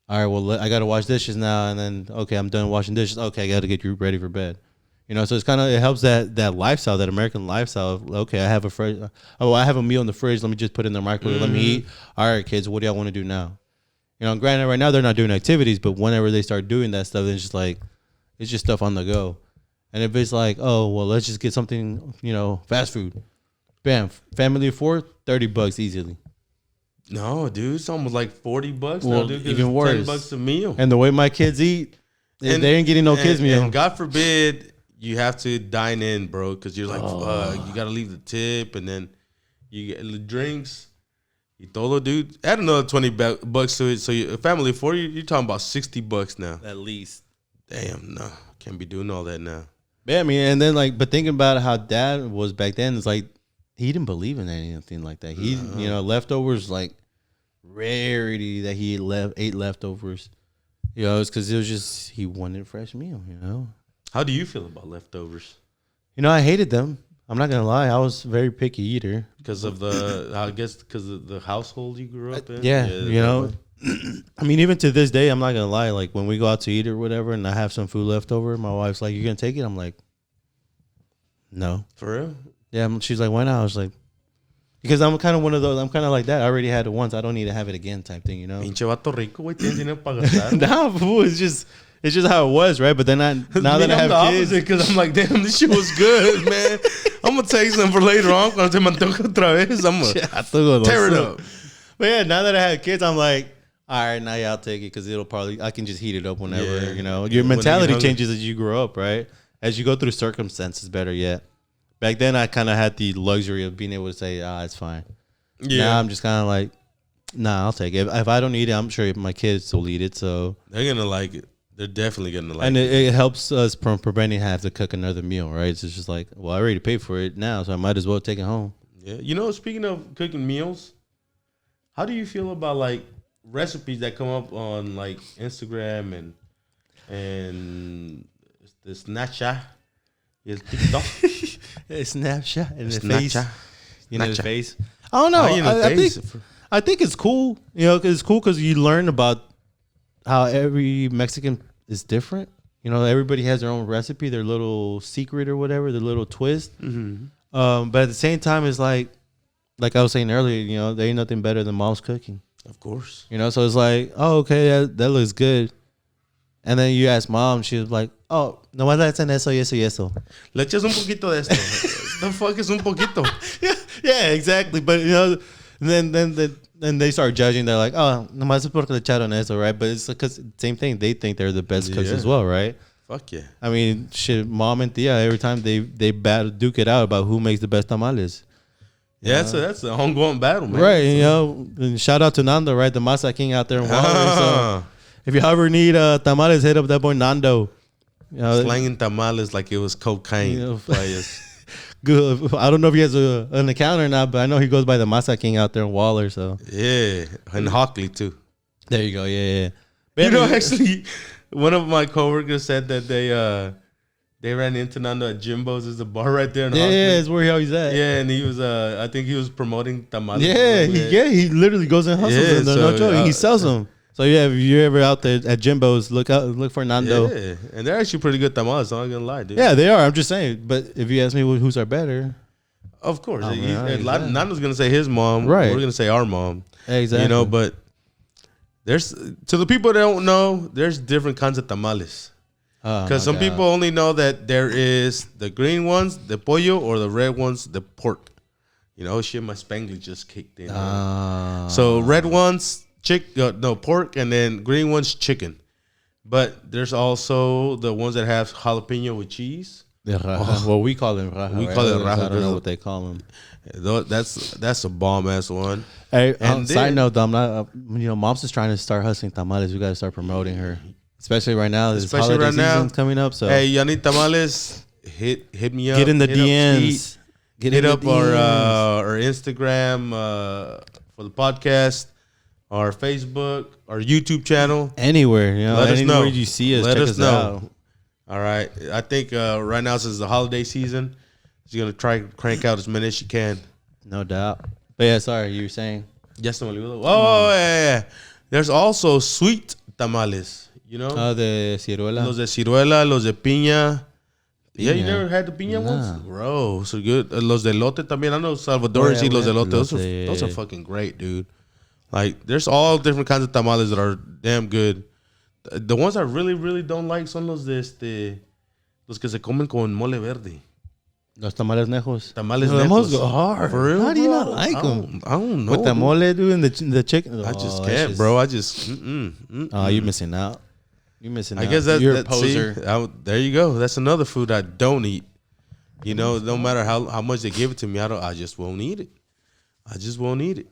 S1: all right, well I got to wash dishes now, and then okay, I'm done washing dishes. Okay, I got to get you ready for bed. So it's it helps that lifestyle, that American lifestyle. Okay, I have I have a meal in the fridge. Let me just put it in the microwave. Let me eat. All right, kids, what do y'all want to do now? Granted, right now they're not doing activities, but whenever they start doing that stuff, then it's just like, it's just stuff on the go. And if it's like, oh, well, let's just get something, fast food. Bam, family of 4, $30 easily.
S2: No, dude, it's almost like $40
S1: well,
S2: now, dude.
S1: Even worse.
S2: $10 a meal.
S1: And the way my kids eat, they ain't getting no kids meal.
S2: And God forbid you have to dine in, bro, because you're like, you got to leave the tip, and then you get the drinks. You todo, dude. Add another $20 to it. So a family of 4, you're talking about $60 now.
S1: At least.
S2: Damn, no. Can't be doing all that now.
S1: Yeah, I mean, and then but thinking about how Dad was back then, it's like he didn't believe in anything like that. He, leftovers, like rarity that he ate leftovers. It's because it was just, he wanted a fresh meal,
S2: How do you feel about leftovers?
S1: I hated them. I'm not going to lie. I was a very picky eater.
S2: Because of because of the household you grew up in?
S1: Yeah. I mean, even to this day, I'm not gonna lie. Like when we go out to eat or whatever, and I have some food left over, my wife's like, "You gonna take it?" I'm like, "No."
S2: For real?
S1: Yeah. She's like, "Why not?" I was like, "Because I'm kind of one of those. I'm kind of like that. I already had it once. I don't need to have it again, type thing. You know."
S2: Pinche vato rico, güey. Tienes dinero para gastar.
S1: Nah, fool. It's just how it was, right? But then now that I have kids,
S2: because I'm like, damn, this shit was good, man. I'm gonna take some for later on. Cuando se me antoja otra vez, I'm gonna tear it up.
S1: But yeah, now that I have kids, I'm like, all right, now yeah, I'll take it because I can just heat it up whenever.
S2: Yeah.
S1: You know, your mentality changes as you grow up, right? As you go through circumstances, better yet. Back then, I kind of had the luxury of being able to say, it's fine. Yeah. Now I'm just kind of like, nah, I'll take it. If I don't eat it, I'm sure my kids will eat it. So
S2: they're gonna like it. They're definitely gonna like it.
S1: And it helps us from preventing having to cook another meal, right? So it's just like, well, I already paid for it now, so I might as well take it home.
S2: Yeah. You know, speaking of cooking meals, how do you feel about like recipes that come up on like Instagram and the Snapchat, el TikTok,
S1: Snapchat in the
S2: Snapchat.
S1: face, in the face. I don't know. I think it's cool. You know, 'cause it's cool because you learn about how every Mexican is different. You know, everybody has their own recipe, their little secret or whatever, their little twist.
S2: Mm-hmm.
S1: But at the same time, it's like I was saying earlier, you know, there ain't nothing better than mom's cooking.
S2: Of course.
S1: You know, so it's like, oh, okay, that looks good. And then you ask mom, she was like, oh, nomás le hacen eso y eso y eso.
S2: Le echas un poquito de esto. The fuck is un poquito?
S1: yeah, exactly. But, you know, then they start judging. They're like, oh, nomás es porque le echaron eso, right? But it's because same thing. They think they're the best cooks as well, right?
S2: Fuck yeah.
S1: I mean, shit, mom and Tia, every time they duke it out about who makes the best tamales.
S2: Yeah, that's an ongoing battle, man.
S1: Right, you know, and shout out to Nando, right? The Masa King out there in Waller. So if you ever need tamales, hit up that boy Nando. You know,
S2: slanging tamales like it was cocaine. You know,
S1: good. I don't know if he has an account or not, but I know he goes by the Masa King out there in Waller. So
S2: yeah, and Hockley too.
S1: There you go. Yeah.
S2: You know, actually, one of my coworkers said that they ran into Nando at Jimbo's. There's a bar right there in Hockley.
S1: Yeah, it's where he's at.
S2: Yeah, and he was I think he was promoting tamales.
S1: Yeah, he literally goes and hustles in there, no joke, and he sells them. So yeah, if you're ever out there at Jimbo's, look for Nando.
S2: Yeah, and they're actually pretty good tamales. I'm not gonna lie, dude.
S1: Yeah, they are. I'm just saying. But if you ask me who's our better,
S2: of course, Nando's gonna say his mom.
S1: Right.
S2: We're gonna say our mom.
S1: Exactly.
S2: You know, but there's to the people that don't know, there's different kinds of tamales. Because some people only know that there is the green ones, the pollo, or the red ones, the pork. You know, shit, my Spanglish just kicked in. So red ones, pork, and then green ones, chicken. But there's also the ones that have jalapeno with cheese.
S1: Well, we call them raja.
S2: We call it raja.
S1: I don't know what they call them.
S2: That's a bomb ass one.
S1: Hey, side note, though, I'm not. Mom's just trying to start hustling tamales. We got to start promoting her. Especially right now, this holiday season's coming up. So
S2: hey, y'all need tamales? Hit me up.
S1: Get in the DMs.
S2: Hit up our Instagram for the podcast, our Facebook, our YouTube channel.
S1: Anywhere,
S2: let us know.
S1: You see us,
S2: let
S1: check
S2: us know.
S1: Out.
S2: All right, I think right now since the holiday season, she's gonna try to crank out as many as she can.
S1: No doubt. But yeah, sorry, you were saying.
S2: Yes, oh yeah. There's also sweet tamales. You know,
S1: de ciruela.
S2: Los de ciruela, los de piña. Yeah, you never had the piña ones? Bro, so good. Los de lote también. I know Salvador y los de lote. Those are fucking great, dude. Like, there's all different kinds of tamales that are damn good. The ones I really, really don't like son los de los que se comen con mole verde.
S1: Los tamales nejos.
S2: Tamales nejos
S1: go hard.
S2: For real,
S1: how do you
S2: bro?
S1: not like them?
S2: I don't know.
S1: With the mole, dude, and the chicken.
S2: I just can't, bro. I just.
S1: Oh, you're missing out. You're missing out.
S2: I guess
S1: you're a poser.
S2: There you go. That's another food I don't eat. You know, no matter how much they give it to me, I just won't eat it. I just won't eat it.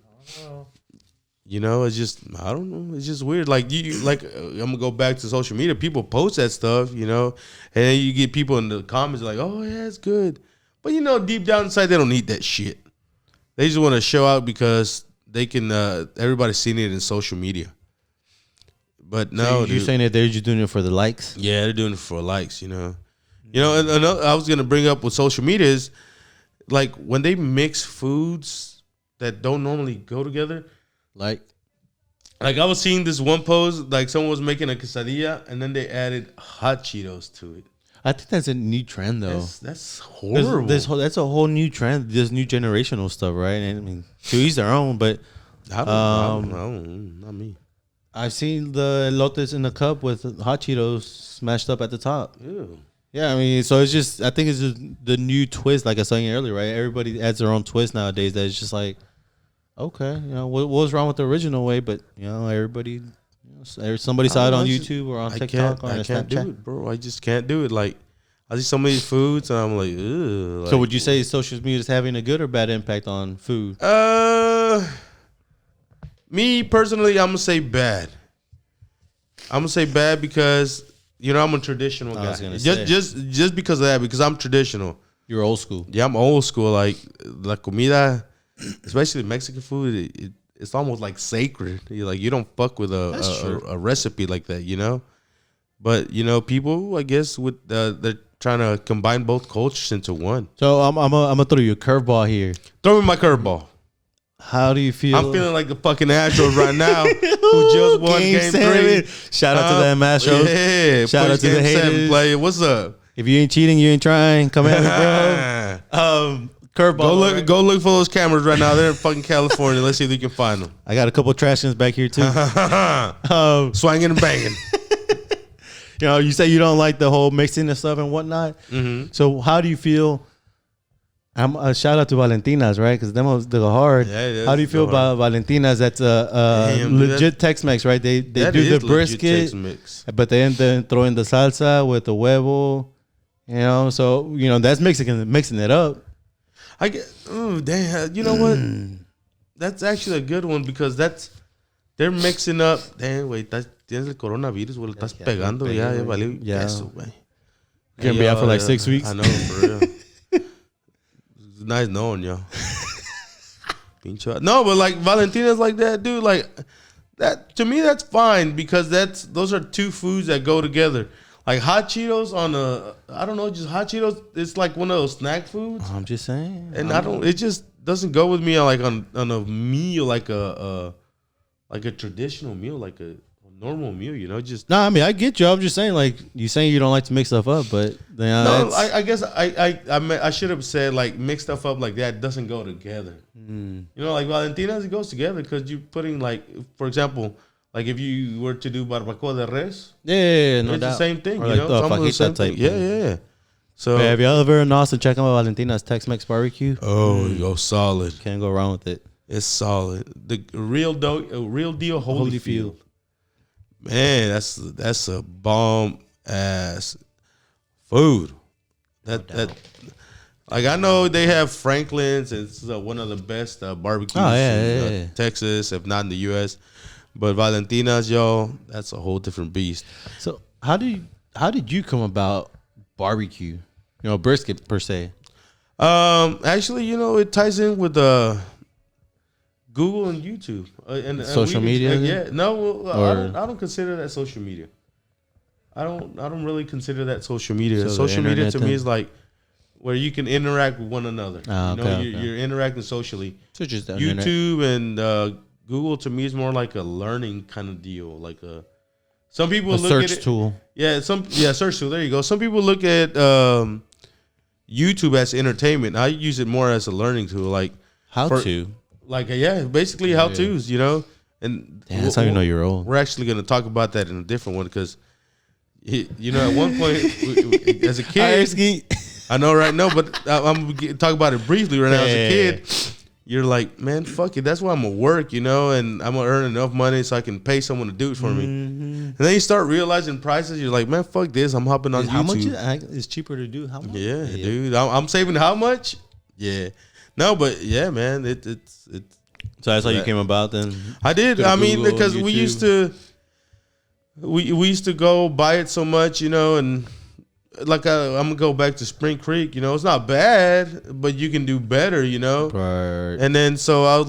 S2: You know, it's just, I don't know. It's just weird. Like I'm gonna go back to social media. People post that stuff, you know, and then you get people in the comments like, "Oh yeah, it's good," but you know, deep down inside, they don't eat that shit. They just want to show out because they can. Everybody's seen it in social media. But no,
S1: so you're saying that they're just doing it for the likes?
S2: Yeah, they're doing it for likes. You know, and another I was gonna bring up with social media is like when they mix foods that don't normally go together.
S1: Like
S2: Like I was seeing this one post, like someone was making a quesadilla and then they added hot Cheetos to it.
S1: I think that's a new trend, though.
S2: That's horrible.
S1: That's a whole new trend. This new generational stuff, right? And I mean, to each their own. But
S2: I don't, not me.
S1: I've seen the elotes in the cup with hot Cheetos smashed up at the top.
S2: Ew.
S1: Yeah, I mean, so it's just, I think it's just the new twist, like I was saying earlier, right? Everybody adds their own twist nowadays. That it's just like, okay, what was wrong with the original way? But everybody, somebody saw it on YouTube or on TikTok or on
S2: I can't do it, bro. I just can't do it. Like I see some of these foods and I'm like, ugh. Like,
S1: so would you say social media is having a good or bad impact on food?
S2: Me personally, I'm gonna say bad. I'm gonna say bad because I'm a traditional guy. Just because of that, because I'm traditional.
S1: You're old school.
S2: Yeah, I'm old school. Like la comida, especially Mexican food, it's almost like sacred. You don't fuck with a recipe like that, But people, I guess, with they're trying to combine both cultures into one.
S1: So I'm gonna throw you a curveball here.
S2: Throw me my curveball.
S1: How do you feel?
S2: I'm feeling like the fucking Astros right now, who just won Game 3.
S1: Shout out to them Astros.
S2: Yeah,
S1: shout out to the haters.
S2: Player. What's up?
S1: If you ain't cheating, you ain't trying. Come at me, bro. Curveball.
S2: Go look for those cameras right now. They're in fucking California. Let's see if we can find them.
S1: I got a couple of trash cans back here too.
S2: Swinging and banging.
S1: You say you don't like the whole mixing and stuff and whatnot.
S2: Mm-hmm.
S1: So how do you feel? Shout out to Valentina's, right? Because them they go hard. Yeah, how do you feel about Valentina's? That's legit Tex-Mex, right? They do the brisket, but they then throw in the salsa with the huevo. So that's mixing it up.
S2: I get. Oh damn! You know what? That's actually a good one because they're mixing up. Damn, wait, tienes el coronavirus, güey, estás pegando ya valió eso, güey.
S1: You're gonna be out for like 6 weeks.
S2: I know, for real. It's nice knowing y'all. No, but like Valentina's like that, dude. Like that to me, that's fine because those are two foods that go together. Like hot Cheetos just hot Cheetos. It's like one of those snack foods.
S1: I'm just saying,
S2: and it just doesn't go with me on a meal like a traditional meal, like a normal meal. Just
S1: no. I mean, I get you. I'm just saying, like you saying you don't like to mix stuff up, but
S2: no. I guess I should have said like mix stuff up like that doesn't go together. Like Valentina's, it goes together because you're putting like, for example. Like if you were to do barbacoa de res,
S1: no
S2: it's
S1: doubt.
S2: the same thing,
S1: or like the fajita type.
S2: Yeah. So
S1: have y'all ever in Austin check out Valentina's Tex-Mex barbecue?
S2: Oh, solid.
S1: Can't go wrong with it.
S2: It's solid. The real deal Holyfield. Man, that's a bomb ass food. That like I know they have Franklin's. It's one of the best barbecues in Texas, if not in the U.S. But Valentina's, yo, that's a whole different beast.
S1: So how did you come about barbecue? Brisket per se.
S2: Actually, it ties in with Google and YouTube and
S1: social media.
S2: Yeah, no, I don't consider that social media. I don't really consider that social media. So social media to me is like where you can interact with one another. You're interacting socially.
S1: So just
S2: YouTube and Google to me is more like a learning kind of deal, like some people look
S1: search
S2: at it,
S1: tool.
S2: Yeah, search tool. There you go. Some people look at YouTube as entertainment. I use it more as a learning tool, like basically how tos, And
S1: that's how you know you're old.
S2: We're actually going to talk about that in a different one because, at one point as a kid, I know right now, but I'm going to talk about it briefly right now. As a kid. You're like, man, fuck it. That's why I'm gonna work, and I'm gonna earn enough money so I can pay someone to do it for me. And then you start realizing prices. You're like, man, fuck this. I'm hopping on YouTube.
S1: How much is cheaper to do? How much?
S2: Yeah, dude. I'm saving how much? Yeah. No, but yeah, man. It's.
S1: So that's how you came about then.
S2: I did. I mean, because we used to go buy it so much, and. Like I'm gonna go back to Spring Creek, it's not bad, but you can do better,
S1: Right.
S2: And then so I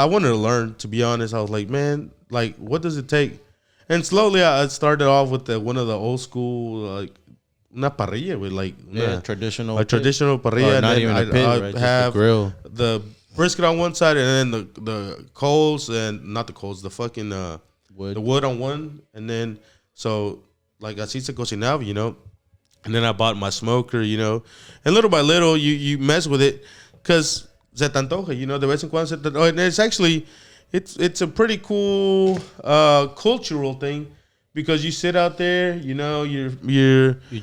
S2: wanted to learn. To be honest, I was like, man, like what does it take? And slowly I started off with one of the old school like una parrilla with
S1: traditional
S2: parrilla.
S1: And not even a pit,
S2: I
S1: right?
S2: have
S1: the grill,
S2: the brisket on one side, and then the coals and not the coals, the fucking
S1: wood.
S2: The wood on one, and then so like así se cocinaba, you know. And then I bought my smoker, you know, and little by little you mess with it, cause se te antoja, you know. De vez en cuando se te antoja. And it's actually it's a pretty cool cultural thing, because you sit out there, you know, you're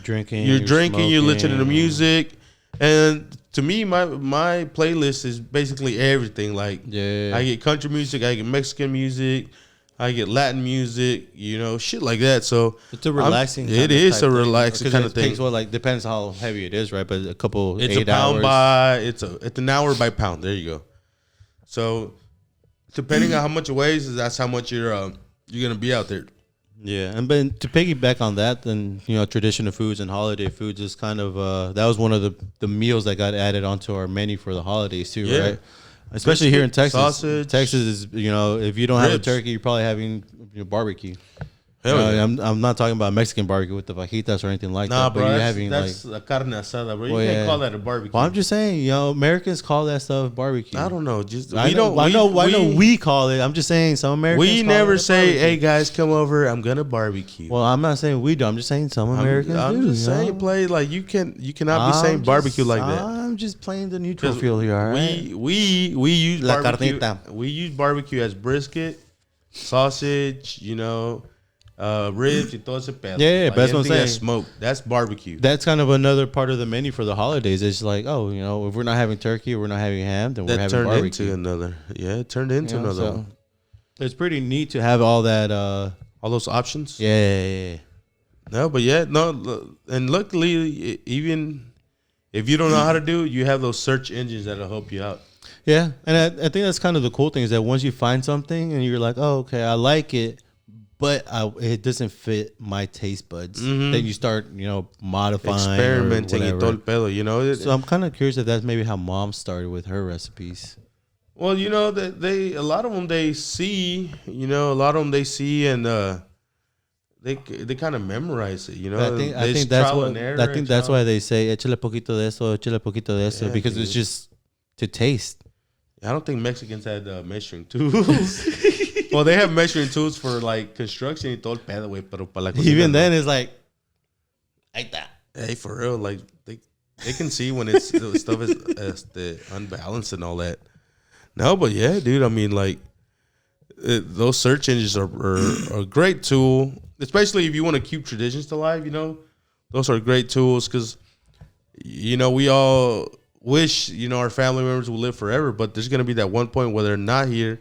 S1: drinking,
S2: you're listening to music, and to me my playlist is basically everything. Like I get country music, I get Mexican music, I get Latin music, you know, shit like that. So
S1: it's a relaxing.
S2: It is a relaxing kind of thing.
S1: Takes, well, like depends how heavy it is, right? But a couple.
S2: It's
S1: 8
S2: a pound
S1: hours.
S2: by. It's an hour by pound. There you go. So depending on how much it weighs, that's how much you're gonna be out there.
S1: Yeah, and then to piggyback on that, then you know, traditional foods and holiday foods is kind of that was one of the meals that got added onto our menu for the holidays too, right? Especially here in Texas.
S2: Sausage.
S1: Texas is, you know, if you don't have a
S2: Ribs.
S1: turkey, you're probably having, you know, barbecue.
S2: Hell yeah.
S1: I'm not talking about Mexican barbecue with the fajitas or anything like that.
S2: Bro,
S1: but you're
S2: that's,
S1: having
S2: that's
S1: like
S2: a carne asada, bro. You
S1: Well,
S2: can't
S1: yeah.
S2: call that a barbecue.
S1: Well, I'm just saying, you know, Americans call that stuff barbecue.
S2: I don't know. Just
S1: I know we call it. I'm just saying some Americans.
S2: We
S1: call
S2: never
S1: it
S2: say,
S1: barbecue.
S2: "Hey guys, come over. I'm gonna barbecue."
S1: Well, I'm not saying we do. I'm just saying some Americans do.
S2: I'm just
S1: you know?
S2: saying, play like you cannot be saying barbecue like that.
S1: I'm just playing the neutral field here. All right.
S2: We use
S1: La
S2: barbecue.
S1: carnita.
S2: We use barbecue as brisket, sausage, you know, ribs y todo ese pedo.
S1: Yeah, but that's what I'm saying.
S2: That's smoked. That's barbecue.
S1: That's kind of another part of the menu for the holidays. It's like, oh, you know, if we're not having turkey, we're not having ham, then we're
S2: That
S1: having
S2: turned
S1: barbecue.
S2: into another. Yeah, it turned into
S1: You know,
S2: another
S1: so
S2: one.
S1: it's pretty neat to have all that.
S2: All those options.
S1: Yeah.
S2: No, but yeah, no, and luckily, even if you don't know how to do it, you have those search engines that'll help you out.
S1: Yeah, and I think that's kind of the cool thing is that once you find something and you're like, oh, okay, I like it, but it doesn't fit my taste buds.
S2: Mm-hmm.
S1: Then you start, you know, modifying,
S2: Experimenting
S1: or
S2: y todo el pedo, you know.
S1: So I'm kind of curious if that's maybe how Mom started with her recipes.
S2: Well, you know that a lot of them they see, you know, and they kind of memorize it, you know.
S1: I think that's why they say échale poquito de eso, échale poquito de eso, because it's just to taste.
S2: I don't think Mexicans had measuring tools. Well, they have measuring tools for like construction y todo el pedo, güey, pero para la cocina.
S1: Even then, it's like that.
S2: Hey, for real, like they can see when it's the stuff is unbalanced and all that. No, but yeah, dude. I mean, like those search engines are a great tool, especially if you want to keep traditions alive. You know, those are great tools because you know we all wish, you know, our family members will live forever, but there's gonna be that one point where they're not here.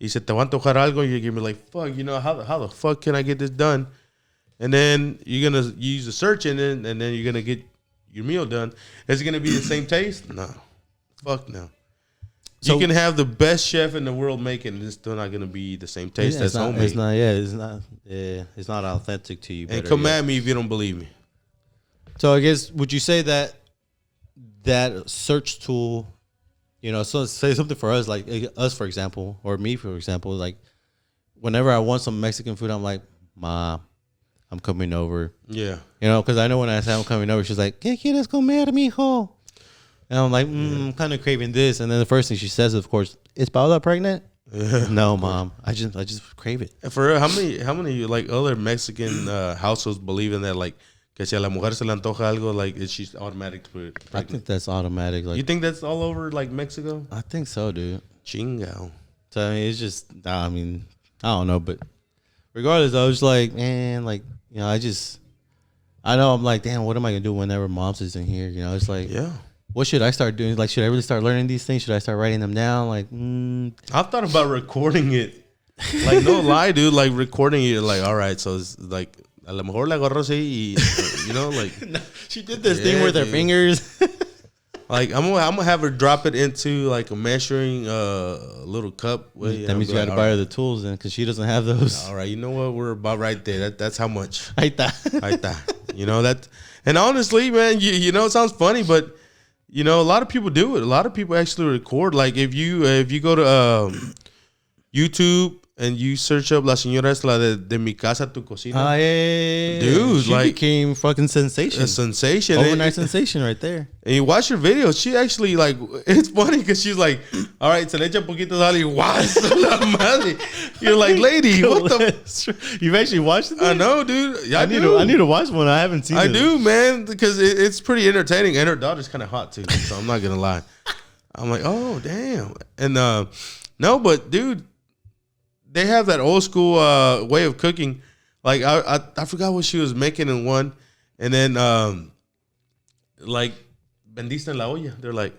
S2: Y se te va a antojar algo, you're gonna be like, fuck, you know, how the fuck can I get this done? And then you're gonna use the search engine, and then you're gonna get your meal done. Is it gonna be the same taste? No, fuck no. So, you can have the best chef in the world make it, and it's still not gonna be the same taste as homemade.
S1: It's not. Yeah, it's not authentic to you.
S2: And come at me if you don't believe me.
S1: So I guess would you say that search tool, you know, so say something for us, like us, for example, or me, for example, like whenever I want some Mexican food, I'm like, Mom, I'm coming over.
S2: Yeah.
S1: You know, because I know when I say I'm coming over, she's like, ¿Qué quieres comer, mijo? And I'm like, I'm kind of craving this. And then the first thing she says, of course, is Paula pregnant? Yeah. No, Mom. I just crave it.
S2: And for real, how many like other Mexican households believe in that? Like, que si a la mujer se le antoja algo, like she's automatic pregnant.
S1: I think that's automatic. Like,
S2: you think that's all over like Mexico?
S1: I think so, dude.
S2: Chingo.
S1: So I mean, it's just, I mean, I don't know, but regardless, I was like, man, like, you know, I know I'm like, damn, what am I gonna do whenever Mom's isn't here? You know, it's like,
S2: yeah.
S1: What should I start doing? Like, should I really start learning these things? Should I start writing them down? Like,
S2: I've thought about recording it. Like, no lie, dude. Like, recording it. Like, all right, so it's like, a lo mejor la agarro así, you know, like.
S1: No, she did this thing with her fingers.
S2: Like, I'm gonna have her drop it into like a measuring little cup.
S1: That means you got to buy her the tools then, because she doesn't have those.
S2: All right, you know what? We're about right there. That's how much.
S1: Ahí está.
S2: You know that. And honestly, man, you know, it sounds funny, but. You know, a lot of people do it. A lot of people actually record. Like if you go to YouTube and you search up La Señora es la de mi casa tu cocina.
S1: Ah, yeah.
S2: Dude,
S1: she became fucking sensation.
S2: A sensation.
S1: Overnight sensation right there.
S2: And you watch her videos, she actually like, it's funny because she's like, all right, se le echa poquito sal y madre. You're like, lady, what the?
S1: You've actually watched it?
S2: I know, dude. Yeah,
S1: I need to watch one. I haven't seen it.
S2: I do, man, because it's pretty entertaining. And her daughter's kind of hot too, so I'm not going to lie. I'm like, oh, damn. And no, but dude, they have that old school way of cooking. Like I forgot what she was making in one, and then like vendiste en la olla. They're like,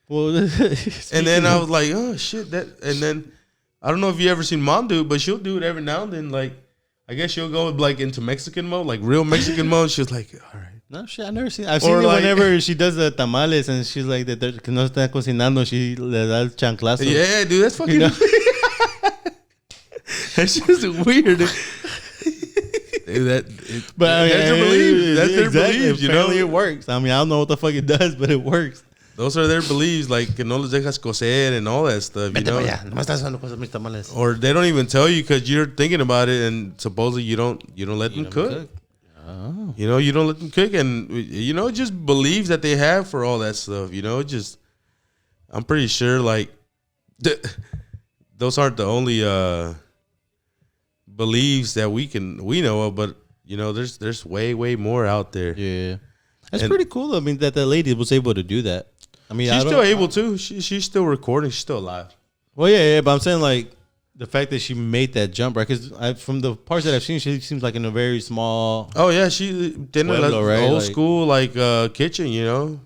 S1: well,
S2: and then I was like, oh shit, that. And then I don't know if you ever seen Mom do it, but she'll do it every now and then. Like I guess she'll go like into Mexican mode, like real Mexican mode. She's like, all right.
S1: No shit, I've never seen. I've seen it like, whenever she does the tamales and she's like that no está cocinando, she le da el chanclazo.
S2: Yeah, dude, that's fucking. You know? That's just weird. Dude,
S1: but I mean,
S2: that's their beliefs. That's their beliefs. You know,
S1: it works. I mean, I don't know what the fuck it does, but it works.
S2: Those are their beliefs, like que no los dejas cocer and all that stuff. You know, or they don't even tell you because you're thinking about it, and supposedly you don't let them cook. Oh. You know, you don't let them cook, and you know, just beliefs that they have for all that stuff. You know, just I'm pretty sure like those aren't the only beliefs that we know of, but you know, there's way more out there.
S1: Yeah, that's pretty cool. I mean, that lady was able to do that. I mean,
S2: she's still able to. She's still recording. She's still alive.
S1: Well, yeah, but I'm saying like the fact that she made that jump, right? Because from the parts that I've seen, she seems like in a very small.
S2: Oh yeah, she did like old school like kitchen. You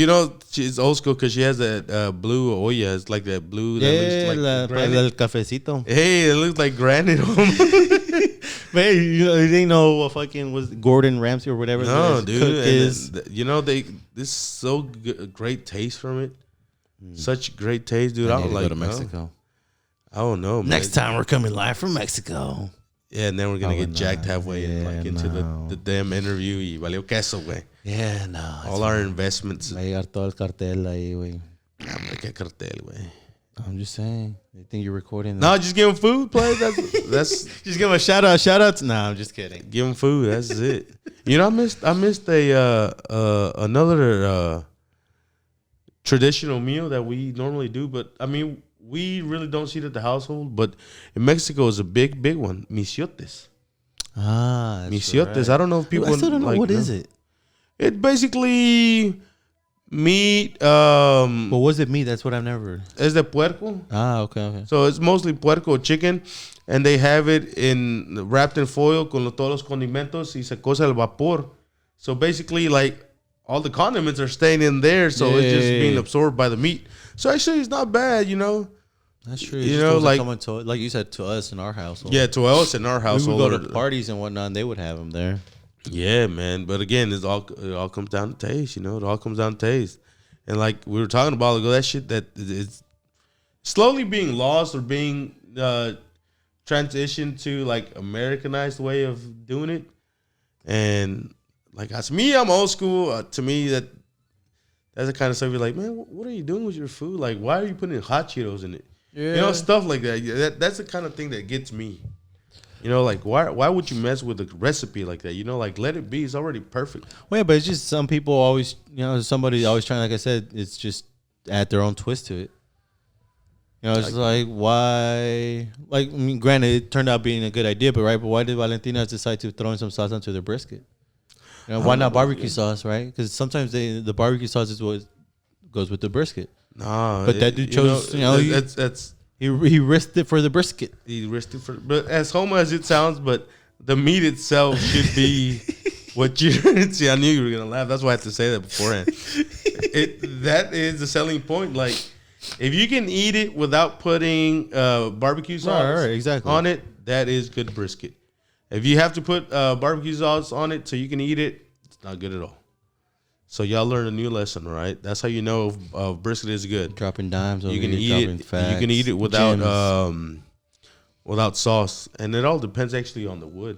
S2: know, she's old school because she has that blue olla. It's like that blue.
S1: Yeah,
S2: that looks like
S1: el cafecito.
S2: Hey, it looks like granite.
S1: Man, you know, they didn't know fucking was Gordon Ramsay or whatever.
S2: No, dude. You know, this so great taste from it. Such great taste, dude. I would like
S1: go to Mexico.
S2: I don't know, man.
S1: Next time we're coming live from Mexico.
S2: Yeah, and then we're gonna get jacked halfway into the damn interview. Y valió queso, güey.
S1: Yeah, no.
S2: All our investments.
S1: Va a llegar todo el cartel ahí, güey.
S2: ¿Qué cartel, güey?
S1: I'm just saying. They think you're recording.
S2: No, just give them food, play. That's
S1: just give them a shout out. Shout outs. Nah, I'm just kidding.
S2: Give them food. That's it. You know, I missed another traditional meal that we normally do, but I mean, we really don't see it at the household. But in Mexico, is a big one. Misiotes.
S1: Ah,
S2: misiotes.
S1: Right.
S2: I don't know if people.
S1: I still don't know what is it.
S2: It basically meat.
S1: Well, what's it meat? That's what I've never.
S2: Es de puerco.
S1: Ah, okay.
S2: So it's mostly puerco chicken, and they have it wrapped in foil con todos los condimentos y se cose al vapor. So basically, like all the condiments are staying in there, so it's just being absorbed by the meat. So actually, it's not bad, you know.
S1: That's true. You know, like you said, to us in our household.
S2: Yeah, to us in our household.
S1: We would go to parties and whatnot, and they would have them there.
S2: Yeah, man. But again, it all comes down to taste, you know. It all comes down to taste. And like we were talking about ago, that shit that is slowly being lost or being transitioned to like Americanized way of doing it. And like as me, I'm old school. To me, that's the kind of stuff you're like, man, what are you doing with your food? Like, why are you putting hot Cheetos in it? Yeah. You know, stuff like that. That's the kind of thing that gets me. You know, like why would you mess with a recipe like that? You know, like let it be. It's already perfect.
S1: Well, yeah, but it's just some people always, you know, somebody always trying. Like I said, it's just add their own twist to it. You know, it's like why? Like, I mean, granted, it turned out being a good idea, but why did Valentinas decide to throw in some sauce onto their brisket? You know, why not barbecue sauce, right? Because sometimes the barbecue sauce is what goes with the brisket.
S2: Nah,
S1: but that dude chose.
S2: That's.
S1: He risked it for the brisket.
S2: He risked it but as homo as it sounds, but the meat itself should be what you see. I knew you were gonna laugh. That's why I had to say that beforehand. That is the selling point. Like, if you can eat it without putting barbecue sauce on it, that is good brisket. If you have to put barbecue sauce on it so you can eat it, it's not good at all. So y'all learned a new lesson, right? That's how you know if brisket is good.
S1: Dropping dimes.
S2: You can eat it. Facts, you can eat it without sauce, and it all depends actually on the wood.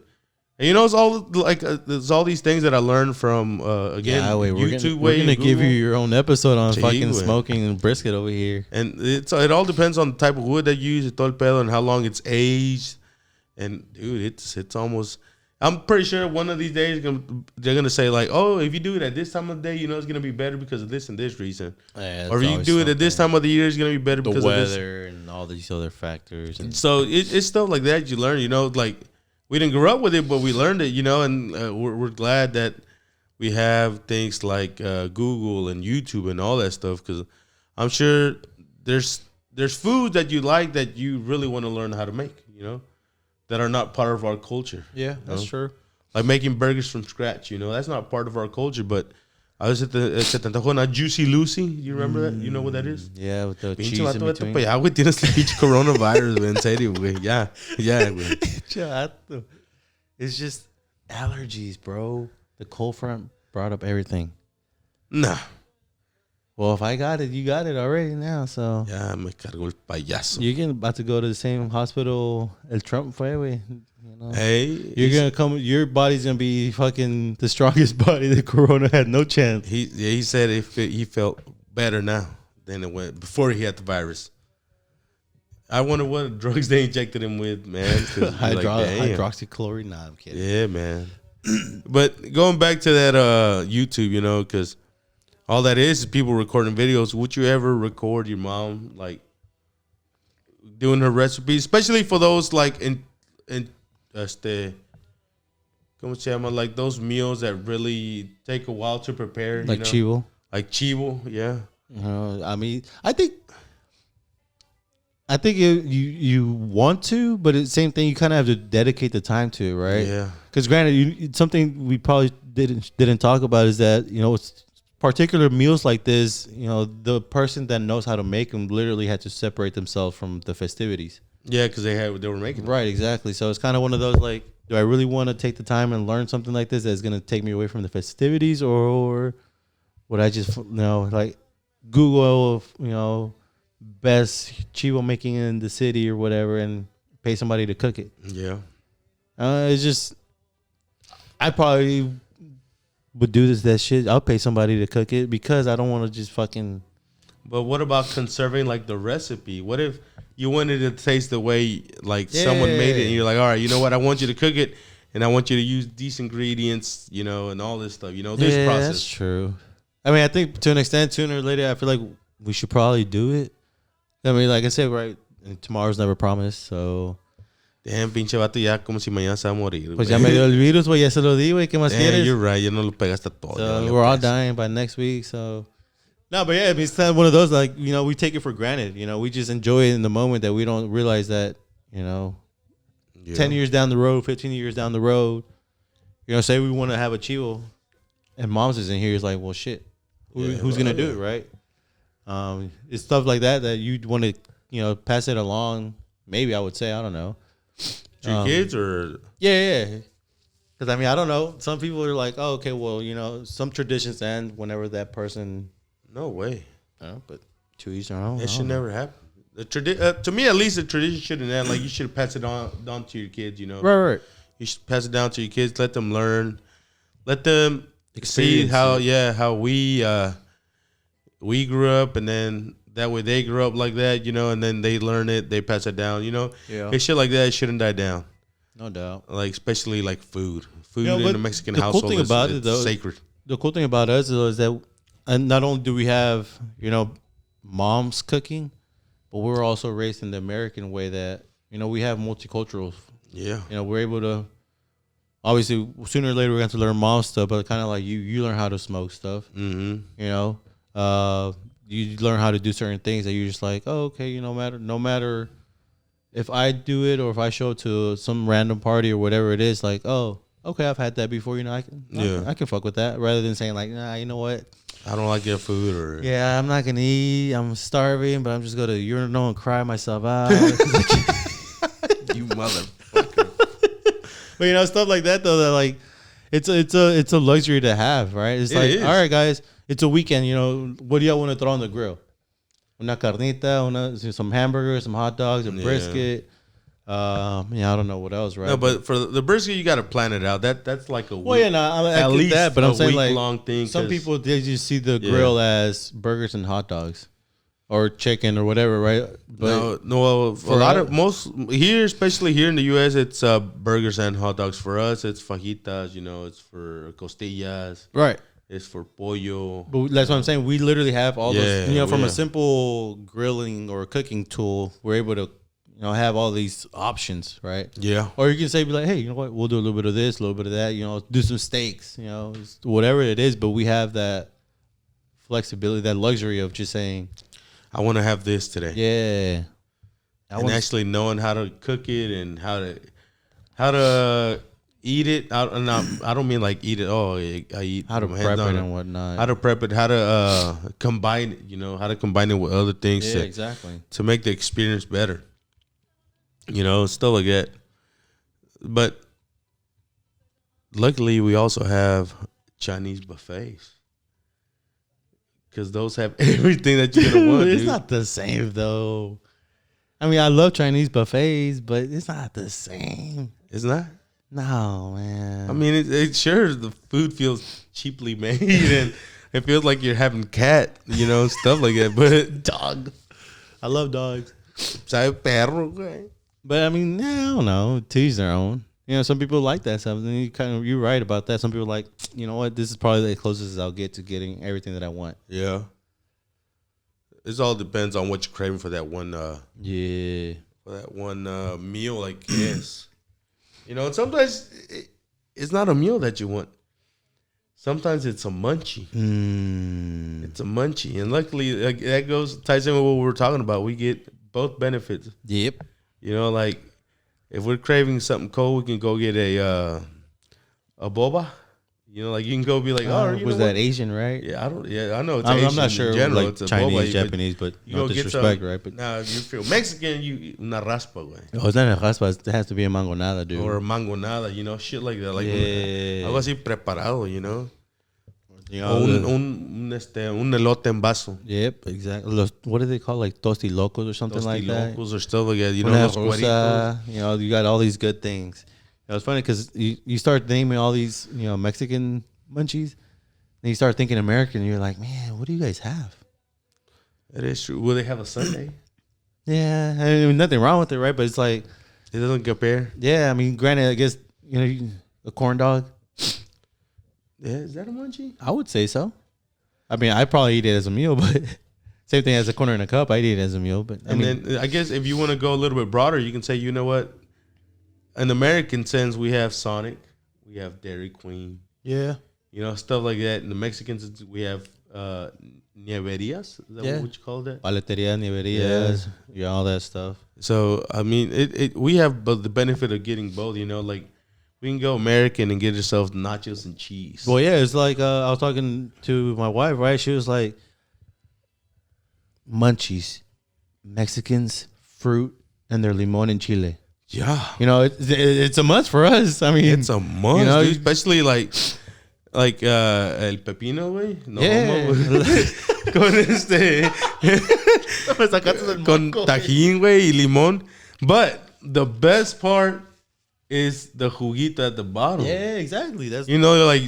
S2: And you know, it's all like there's all these things that I learned from again YouTube.
S1: We're gonna give you your own episode on
S2: Sí,
S1: fucking
S2: güey.
S1: smoking and brisket over here.
S2: And it all depends on the type of wood that you use, todo el pedo, and how long it's aged. And dude, it's almost. I'm pretty sure one of these days they're gonna say like, oh, if you do it at this time of the day, you know it's gonna be better because of this and this reason.
S1: Yeah,
S2: or if you do it at this time of the year, it's gonna be better because
S1: the
S2: of this.
S1: weather and all these other factors. And
S2: So it's stuff like that you learn. You know, like we didn't grow up with it, but we learned it. You know, and we're glad that we have things like Google and YouTube and all that stuff because I'm sure there's food that you like that you really want to learn how to make. You know. That are not part of our culture.
S1: Yeah, that's true.
S2: Like making burgers from scratch, you know, that's not part of our culture. But I was at the Juicy Lucy. You remember that? You know what that is?
S1: Yeah, with the
S2: Pinche
S1: cheese in
S2: vato,
S1: between.
S2: vete pa' allá, güey. Tienes el pinche coronavirus, güey. En serio, güey. Ya, güey.
S1: Chato. It's just allergies, bro. The cold front brought up everything.
S2: Nah.
S1: Well, if I got it, you got it already now. So
S2: Ya me cargó el payaso.
S1: you're about to go to the same hospital El Trump fue, güey. You know?
S2: Hey.
S1: You're gonna come. Your body's gonna be fucking the strongest body. The corona had no chance.
S2: He said he felt better now than it went before he had the virus. I wonder what drugs they injected him with, man.
S1: Hydroxychloroquine. Nah, I'm kidding.
S2: Yeah, man. But going back to that YouTube, you know, because all that is people recording videos. Would you ever record your mom like doing her recipes, especially for those like in ¿cómo se llama? Like those meals that really take a while to prepare,
S1: Like
S2: you know?
S1: chivo.
S2: Like chivo, yeah.
S1: I mean, I think you want to, but it's the same thing. You kind of have to dedicate the time to it, right?
S2: Yeah.
S1: Because granted, something we probably didn't talk about is that, you know, it's particular meals like this, you know, the person that knows how to make them literally had to separate themselves from the festivities.
S2: Yeah, because they were making them.
S1: Right, exactly. So it's kind of one of those like, do I really want to take the time and learn something like this that's going to take me away from the festivities, or would I just, you know, like Google, you know, best chivo making in the city or whatever and pay somebody to cook it?
S2: Yeah.
S1: It's just, I probably would do that shit. I'll pay somebody to cook it because I don't want to just fucking.
S2: But what about conserving like the recipe? What if you wanted it to taste the way like someone made it and you're like, all right, you know what? I want you to cook it and I want you to use these ingredients, you know, and all this stuff, you know, this process.
S1: That's true. I mean, I think to an extent, sooner or later, I feel like we should probably do it. I mean, like I said, right, tomorrow's never promised, so.
S2: Damn, pinche vato, ya como si mañana se va a morir.
S1: Pues ya me dio el virus, güey, ya se lo di, güey, ¿qué más quieres?
S2: You're right, ya no lo pegaste todo.
S1: So we're all dying by next week, so. No, but yeah, I mean, it's kind of one of those, like, you know, we take it for granted. You know, we just enjoy it in the moment that we don't realize that, you know, 10 years down the road, 15 years down the road, you know, say we want to have a chivo and mom's is in here, it's like, well, shit, who's going to do it, right? It's stuff like that you'd want to, you know, pass it along. Maybe I would say, I don't know.
S2: To your kids or?
S1: Yeah. Because, I mean, I don't know. Some people are like, oh, okay, well, you know, some traditions end whenever that person.
S2: No way.
S1: But to each their own.
S2: It should never happen. To me, at least, the tradition shouldn't end. Like, you should pass it on to your kids, you know?
S1: Right.
S2: You should pass it down to your kids. Let them learn. Let them see how we grew up, and then that way they grew up like that, you know, and then they learn it, they pass it down, you know. Yeah. It's shit like that, it shouldn't die down.
S1: No doubt.
S2: Like, especially like food. Food
S1: you know,
S2: in the Mexican household
S1: cool thing about it, though,
S2: sacred.
S1: The cool thing about us is that not only do we have, you know, moms cooking, but we're also raised in the American way that, you know, we have multicultural. Yeah. You know, we're able to, obviously, sooner or later we're going to learn mom stuff, but kind of like you learn how to smoke stuff. Mm-hmm. You know, you learn how to do certain things that you're just like, oh, okay, you know, no matter if I do it or if I show up to some random party or whatever it is, like, oh, okay, I've had that before, you know, I can fuck with that, rather than saying like, nah, you know what,
S2: I don't like your food, or
S1: yeah, I'm not gonna eat, I'm starving, but I'm just gonna urinal and cry myself out.
S2: You motherfucker.
S1: But you know, stuff like that though, that like it's a luxury to have, right? It's like, all right, guys, it's a weekend, you know, what do y'all want to throw on the grill? Una carnita, some hamburgers, some hot dogs, a brisket. Yeah, I don't know what else, right?
S2: No, but for the brisket, you got to plan it out. That's like a week.
S1: Well, yeah, no, I
S2: at
S1: get
S2: least
S1: that, but I'm saying like
S2: long thing.
S1: some people they just see the grill as burgers and hot dogs, or chicken or whatever, right? But
S2: no. For a lot of most here, especially here in the U.S., it's burgers and hot dogs. For us, it's fajitas. You know, it's for costillas.
S1: Right.
S2: It's for pollo.
S1: But that's what I'm saying. We literally have all those. You know, from a simple grilling or cooking tool, we're able to, you know, have all these options, right?
S2: Yeah.
S1: Or you can say, be like, hey, you know what? We'll do a little bit of this, a little bit of that. You know, do some steaks. You know, whatever it is. But we have that flexibility, that luxury of just saying,
S2: I want to have this today.
S1: Yeah.
S2: And actually knowing how to cook it and how to eat it. I don't mean like eat it. Oh, I eat.
S1: How to prep it and whatnot.
S2: How to prep it. How to combine it. You know, how to combine it with other things.
S1: Yeah, exactly.
S2: To make the experience better. You know, stuff like that. But luckily, we also have Chinese buffets. Because those have everything that you're going to want.
S1: It's not the same, though. I mean, I love Chinese buffets, but it's not the same.
S2: It's not?
S1: No, man.
S2: I mean, it sure the food feels cheaply made and it feels like you're having cat, you know, stuff like that. But
S1: dog. I love dogs. But I mean, I don't know. To each their own. You know, some people like that stuff. And you're right about that. Some people like, you know what, this is probably the closest I'll get to getting everything that I want.
S2: Yeah. It all depends on what you're craving for that one. For that one meal, like yes. You know, and sometimes it's not a meal that you want. Sometimes it's a munchie. It's a munchie, and luckily that ties in with what we were talking about. We get both benefits.
S1: Yep.
S2: You know, like if we're craving something cold, we can go get a boba. You know, like you can go be like, oh, you
S1: was
S2: know
S1: that
S2: what?
S1: Asian, right?
S2: Yeah, I know it's
S1: I'm
S2: Asian
S1: not sure,
S2: in general.
S1: like
S2: it's a
S1: Chinese,
S2: boba,
S1: Japanese, but
S2: you
S1: no
S2: go
S1: disrespect,
S2: get
S1: right? But
S2: now, you feel Mexican, you una raspa, güey.
S1: Oh, it's not a raspa. It has to be a mangonada, dude.
S2: Or a mangonada, you know, shit like that. Like algo así preparado, you know.
S1: You know,
S2: un elote en vaso.
S1: Yep, exactly. What do they call, like tosti locos or something like that?
S2: Tosti locos or stuff like that. You know,
S1: Una
S2: los
S1: rosa, you know, you got all these good things. It was funny because you start naming all these, you know, Mexican munchies, and you start thinking American, and you're like, man, what do you guys have?
S2: That is true. Will they have a Sunday?
S1: Yeah, I mean, nothing wrong with it, right? But it's like,
S2: it doesn't compare.
S1: Yeah, I mean, granted, I guess, you know, a corn dog.
S2: Yeah, is that a munchie?
S1: I would say so. I mean, I'd probably eat it as a meal, but same thing as a corner in a cup. I'd eat it as a meal. But
S2: then I guess if you want to go a little bit broader, you can say, you know what? In American sense, we have Sonic, we have Dairy Queen.
S1: Yeah.
S2: You know, stuff like that. In the Mexican sense, we have Nieverias. Is that what you call that?
S1: Paleteria, Nieverias, yeah, all that stuff.
S2: So, I mean, we have the benefit of getting both, you know, like we can go American and get yourself nachos and cheese.
S1: Well, yeah, it's like I was talking to my wife, right? She was like, munchies, Mexicans, fruit, and their limon and chile.
S2: Yeah.
S1: You know, it's a must for us. I mean,
S2: it's a must,
S1: you know,
S2: dude, especially like el pepino, güey. No,
S1: yeah.
S2: Con tajín, güey, y limón. But the best part is the juguito at the bottom.
S1: Yeah, exactly. That's,
S2: you know, like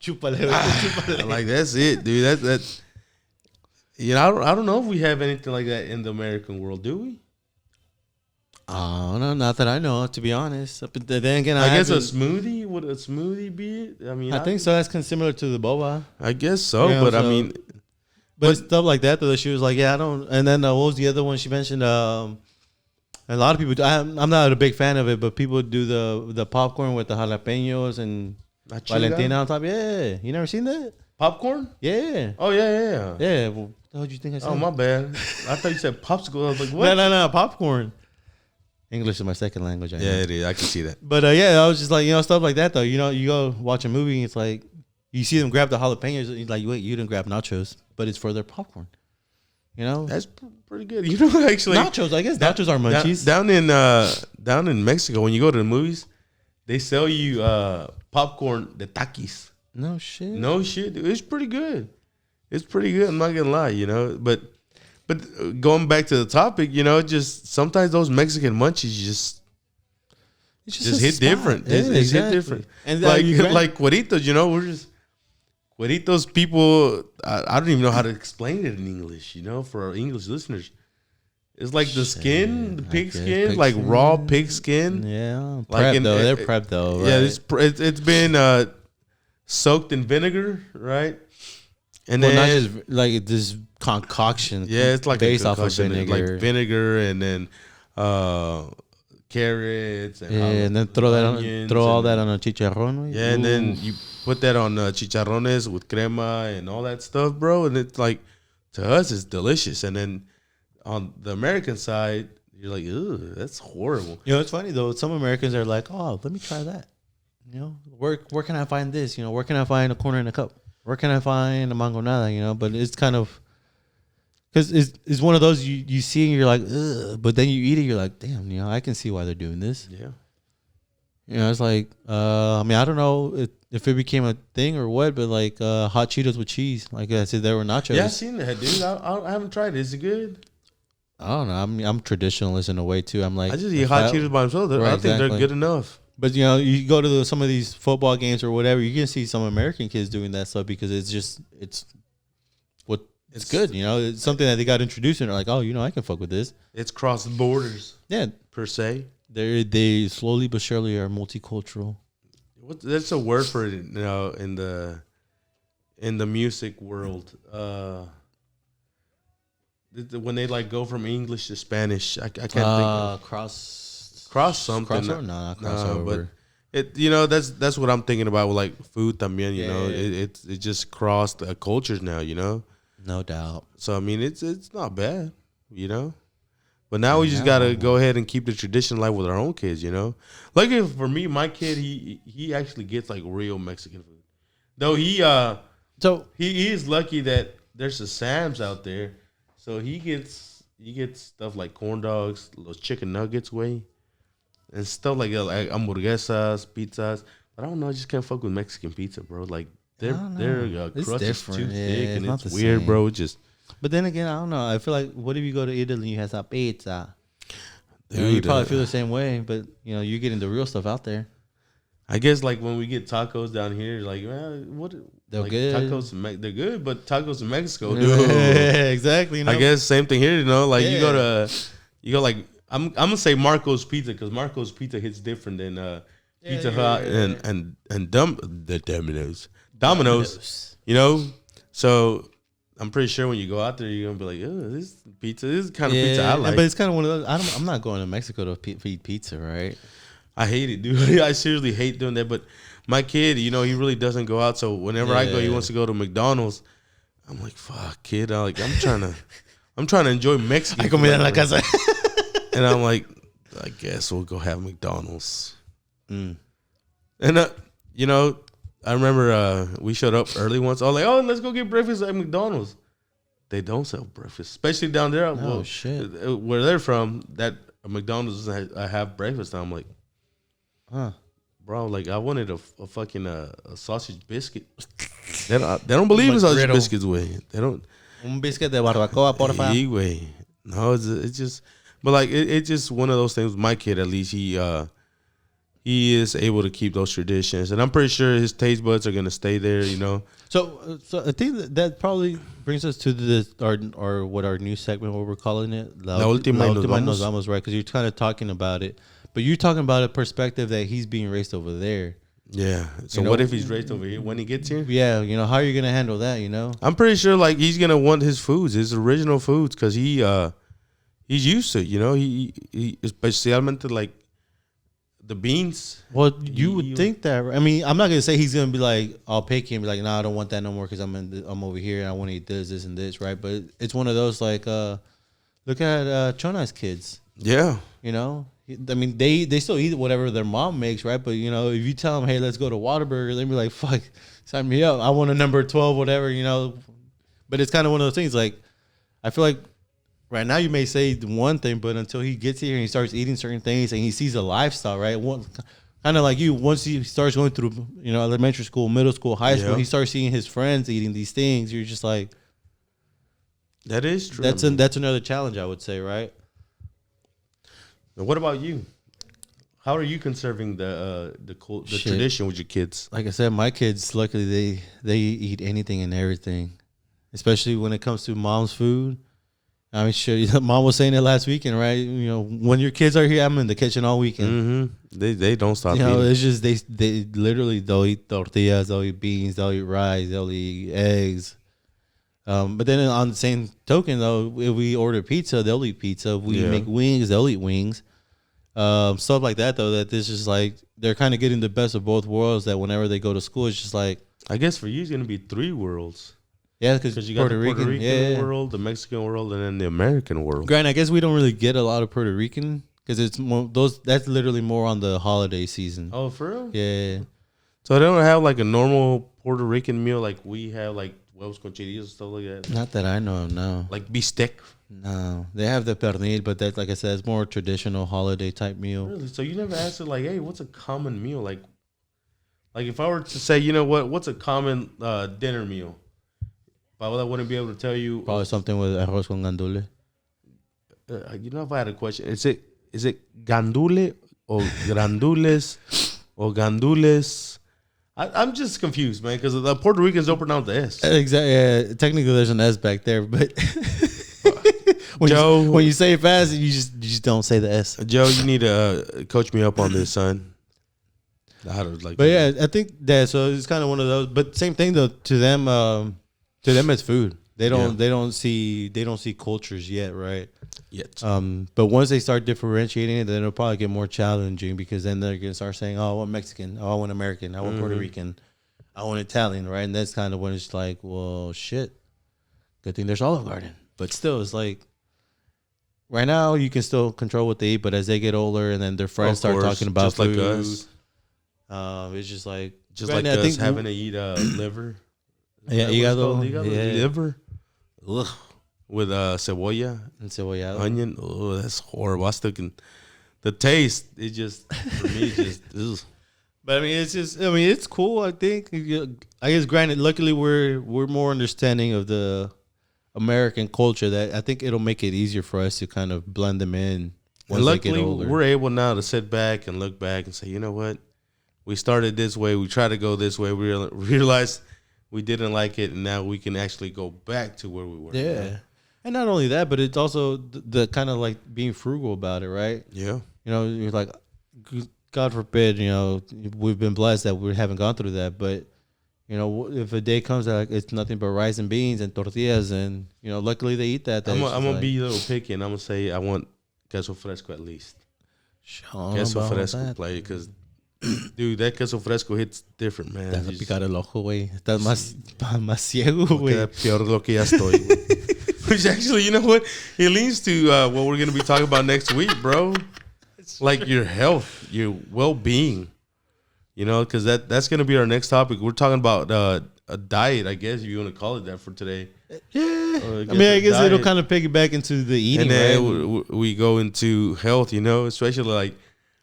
S1: chupale,
S2: chupale. Like that's it, dude. That's you know, I don't know if we have anything like that in the American world, do we?
S1: Oh no, not that I know, to be honest. But then again,
S2: I guess a smoothie, would a smoothie be? I mean,
S1: I think so. That's kind of similar to the boba.
S2: I guess so,
S1: you know,
S2: but I mean,
S1: but stuff like that. Though she was like, yeah, I don't. And then what was the other one she mentioned? A lot of people. I'm not a big fan of it, but people do the popcorn with the jalapenos and Valentina on top. Yeah, you never seen that
S2: popcorn?
S1: Yeah.
S2: Oh yeah.
S1: Well, what did you think I said?
S2: Oh my bad. I thought you said popsicle. I was like, what?
S1: No, popcorn. English is my second language.
S2: Yeah, it is. I can see that.
S1: But yeah, I was just like, you know, stuff like that though. You know, you go watch a movie, and it's like you see them grab the jalapenos, and you're like, wait, you didn't grab nachos, but it's for their popcorn. You know,
S2: that's pretty good. You know, actually,
S1: nachos. I guess nachos are munchies.
S2: Down in Mexico, when you go to the movies, they sell you popcorn, the takis.
S1: No shit.
S2: Dude. It's pretty good. It's pretty good. I'm not gonna lie, you know. But But going back to the topic, you know, just sometimes those Mexican munchies just hit different.
S1: Yeah,
S2: it's hit different.
S1: And
S2: like Cueritos, you know, we're just Cueritos people. I don't even know how to explain it in English, you know, for our English listeners. It's like the skin, the pig skin, like raw pig skin.
S1: Yeah,
S2: like
S1: they're prepped though. Right?
S2: Yeah, it's been soaked in vinegar, right? And then
S1: not just like this concoction.
S2: Yeah, it's like
S1: based off of vinegar,
S2: like vinegar, and then carrots,
S1: and then throw all that on a chicharrón.
S2: Yeah, and then you put that on chicharrones with crema and all that stuff, bro. And it's like, to us, it's delicious. And then on the American side, you're like, ugh, that's horrible.
S1: You know, it's funny though. Some Americans are like, oh, let me try that. You know, where can I find this? You know, where can I find a corner in a cup? Where can I find a mangonada? You know, but it's kind of, because it's one of those you see and you're like, ugh, but then you eat it, you're like, damn, you know, I can see why they're doing this.
S2: Yeah.
S1: You know, it's like, I mean, I don't know if it became a thing or what, but like hot Cheetos with cheese. Like I said, there were nachos.
S2: Yeah, I've seen that, dude. I haven't tried it. Is it good?
S1: I don't know. I'm traditionalist in a way too. I'm like,
S2: I just eat hot Cheetos by themselves.
S1: Right,
S2: I think they're good enough.
S1: But you know, you go to some of these football games or whatever, you can see some American kids doing that stuff because it's good. You know, it's something that they got introduced and they're like, oh, you know, I can fuck with this.
S2: It's cross borders.
S1: Yeah,
S2: per se.
S1: They slowly but surely are multicultural.
S2: That's a word for it, you know, in the music world. When they like go from English to Spanish, I can't think of cross something.
S1: Crossover? No, not crossover.
S2: But it, you know, that's what I'm thinking about with like food también, you know. Yeah. It just crossed cultures now, you know.
S1: No doubt.
S2: So I mean, it's not bad, you know. But now we just gotta go ahead and keep the tradition alive with our own kids, you know. Like for me, my kid, he actually gets like real Mexican food. Though he is lucky that there's a Sam's out there, so he gets stuff like corn dogs, those chicken nuggets, and stuff like hamburguesas, pizzas. But I don't know, I just can't fuck with Mexican pizza, bro. Like their crust is too thick and it's weird, bro.
S1: But then again, I don't know. I feel like, what if you go to Italy and you have that pizza? Dude, you probably feel the same way, but you know, you're getting the real stuff out there.
S2: I guess like when we get tacos down here, like what?
S1: They're
S2: like
S1: good.
S2: Tacos, they're good, but tacos in Mexico, dude.
S1: Yeah, exactly. You know?
S2: I guess same thing here. You know, like you go like I'm gonna say Marco's Pizza because Marco's Pizza hits different than Pizza Hut and Domino's. You know, so. I'm pretty sure when you go out there, you're gonna be like, "Oh, this is the kind of pizza I like."
S1: But it's kind of one of those. I'm not going to Mexico to eat pizza, right?
S2: I hate it, dude. I seriously hate doing that. But my kid, you know, he really doesn't go out. So whenever I go, he wants to go to McDonald's. I'm like, "Fuck, kid!" I'm trying to enjoy Mexican.
S1: I comida en la casa.
S2: And I'm like, I guess we'll go have McDonald's. And you know. I remember we showed up early once. I was like, "Oh, let's go get breakfast at McDonald's." They don't sell breakfast, especially down there.
S1: Oh shit!
S2: Where they're from, that McDonald's doesn't have breakfast. And I'm like, bro, like I wanted a fucking a sausage biscuit. They don't believe in sausage biscuits, way. They don't.
S1: Un biscuit de barbacoa, porfa.
S2: Way. No, it's just, but like it's just one of those things. With my kid, at least he is able to keep those traditions, and I'm pretty sure his taste buds are gonna stay there. You know.
S1: So I think that probably brings us to this or what our new segment, what we're calling it, La Última Nos Vamos, right? Because you're kind of talking about it, but you're talking about a perspective that he's being raised over there.
S2: Yeah. So what if he's raised over here when he gets here?
S1: Yeah. You know, how are you gonna handle that? You know.
S2: I'm pretty sure like he's gonna want his foods, his original foods, because he's used to it. You know, he especialmente like. The beans.
S1: Well, you would think that. I mean, I'm not gonna say he's gonna be like all picky and be like, "No, I don't want that no more because I'm over here and I want to eat this, and this, right?" But it's one of those like, look at Chona's kids.
S2: Yeah.
S1: You know, I mean, they still eat whatever their mom makes, right? But you know, if you tell them, "Hey, let's go to Whataburger," they'll be like, "Fuck, sign me up. I want a number 12, whatever." You know. But it's kind of one of those things. Like, I feel like. Right now, you may say one thing, but until he gets here and he starts eating certain things and he sees a lifestyle, right? Kind of like you, once he starts going through, you know, elementary school, middle school, high school, he starts seeing his friends eating these things. You're just like,
S2: That is true.
S1: That's another challenge, I would say, right?
S2: Now, what about you? How are you conserving the tradition with your kids?
S1: Like I said, my kids, luckily, they eat anything and everything, especially when it comes to mom's food. I mean, sure, mom was saying it last weekend, right? You know, when your kids are here, I'm in the kitchen all weekend.
S2: Mm-hmm. They don't stop
S1: eating.
S2: Know,
S1: it's just they literally, they'll eat tortillas, they'll eat beans, they'll eat rice, they'll eat eggs. But then on the same token, though, if we order pizza, they'll eat pizza. If we make wings, they'll eat wings. Stuff like that, though, that this is like they're kind of getting the best of both worlds, that whenever they go to school, it's just like,
S2: I guess for you it's going to be 3 worlds.
S1: Yeah, because
S2: you got the Puerto Rican world, the Mexican world, and then the American world.
S1: Granted, I guess we don't really get a lot of Puerto Rican because it's more that's literally more on the holiday season.
S2: Oh, for real?
S1: Yeah.
S2: So they don't have like a normal Puerto Rican meal like we have, like huevos con chorizo and stuff like that?
S1: Not that I know of, no.
S2: Like bistec?
S1: No. They have the pernil, but that's, like I said, it's more traditional holiday type meal.
S2: Really? So you never asked it like, hey, what's a common meal? Like if I were to say, you know what's a common dinner meal? I wouldn't be able to tell you.
S1: Probably something with arroz con gandule.
S2: You know, if I had a question, is it gandule or grandules or gandules? I'm just confused, man, because the Puerto Ricans don't pronounce the S.
S1: Exactly. Yeah, technically, there's an S back there, but
S2: Joe,
S1: when you say it fast, you just don't say the S.
S2: Joe, you need to coach me up on this, son.
S1: But yeah, I think that so it's kind of one of those. But same thing though to them. To them, it's food. They don't see cultures yet, right?
S2: Yet.
S1: But once they start differentiating it, then it'll probably get more challenging because then they're gonna start saying, "Oh, I want Mexican. Oh, I want American. I want Puerto Rican. I want Italian." Right? And that's kind of when it's like, well, shit. Good thing there's Olive Garden. But still, it's like right now you can still control what they eat, but as they get older and then their friends start talking about
S2: just
S1: food,
S2: like us,
S1: it's just like
S2: us having to eat liver.
S1: Yeah,
S2: liver. Ugh. With cebolla
S1: and cebollado.
S2: Onion. Oh, that's horrible. I still can. The taste, it just for me, just. Ugh.
S1: But I mean, it's cool. I think. I guess, granted, luckily we're more understanding of the American culture that I think it'll make it easier for us to kind of blend them in.
S2: And luckily, we're able now to sit back and look back and say, you know what, we started this way. We tried to go this way. We realized we didn't like it, and now we can actually go back to where we were.
S1: Yeah. Right? And not only that, but it's also the kind of like being frugal about it, right?
S2: Yeah.
S1: You know, you're like, God forbid, you know, we've been blessed that we haven't gone through that. But, you know, if a day comes that it's nothing but rice and beans and tortillas, and, you know, luckily they eat that.
S2: I'm going to be a little picky, and I'm going to say I want queso fresco at least. Queso fresco play, because... Dude, that queso fresco hits different, man.
S1: Estás a picar el ojo, güey. Estás más ciego, güey.
S2: Peor lo que ya estoy, Which actually, you know what? It leads to what we're going to be talking about next week, bro. Like your health, your well-being. You know, because that's going to be our next topic. We're talking about a diet, I guess, if you want to call it that for today.
S1: Yeah. I guess it'll kind of piggyback into the eating,
S2: and then we go into health, you know, especially like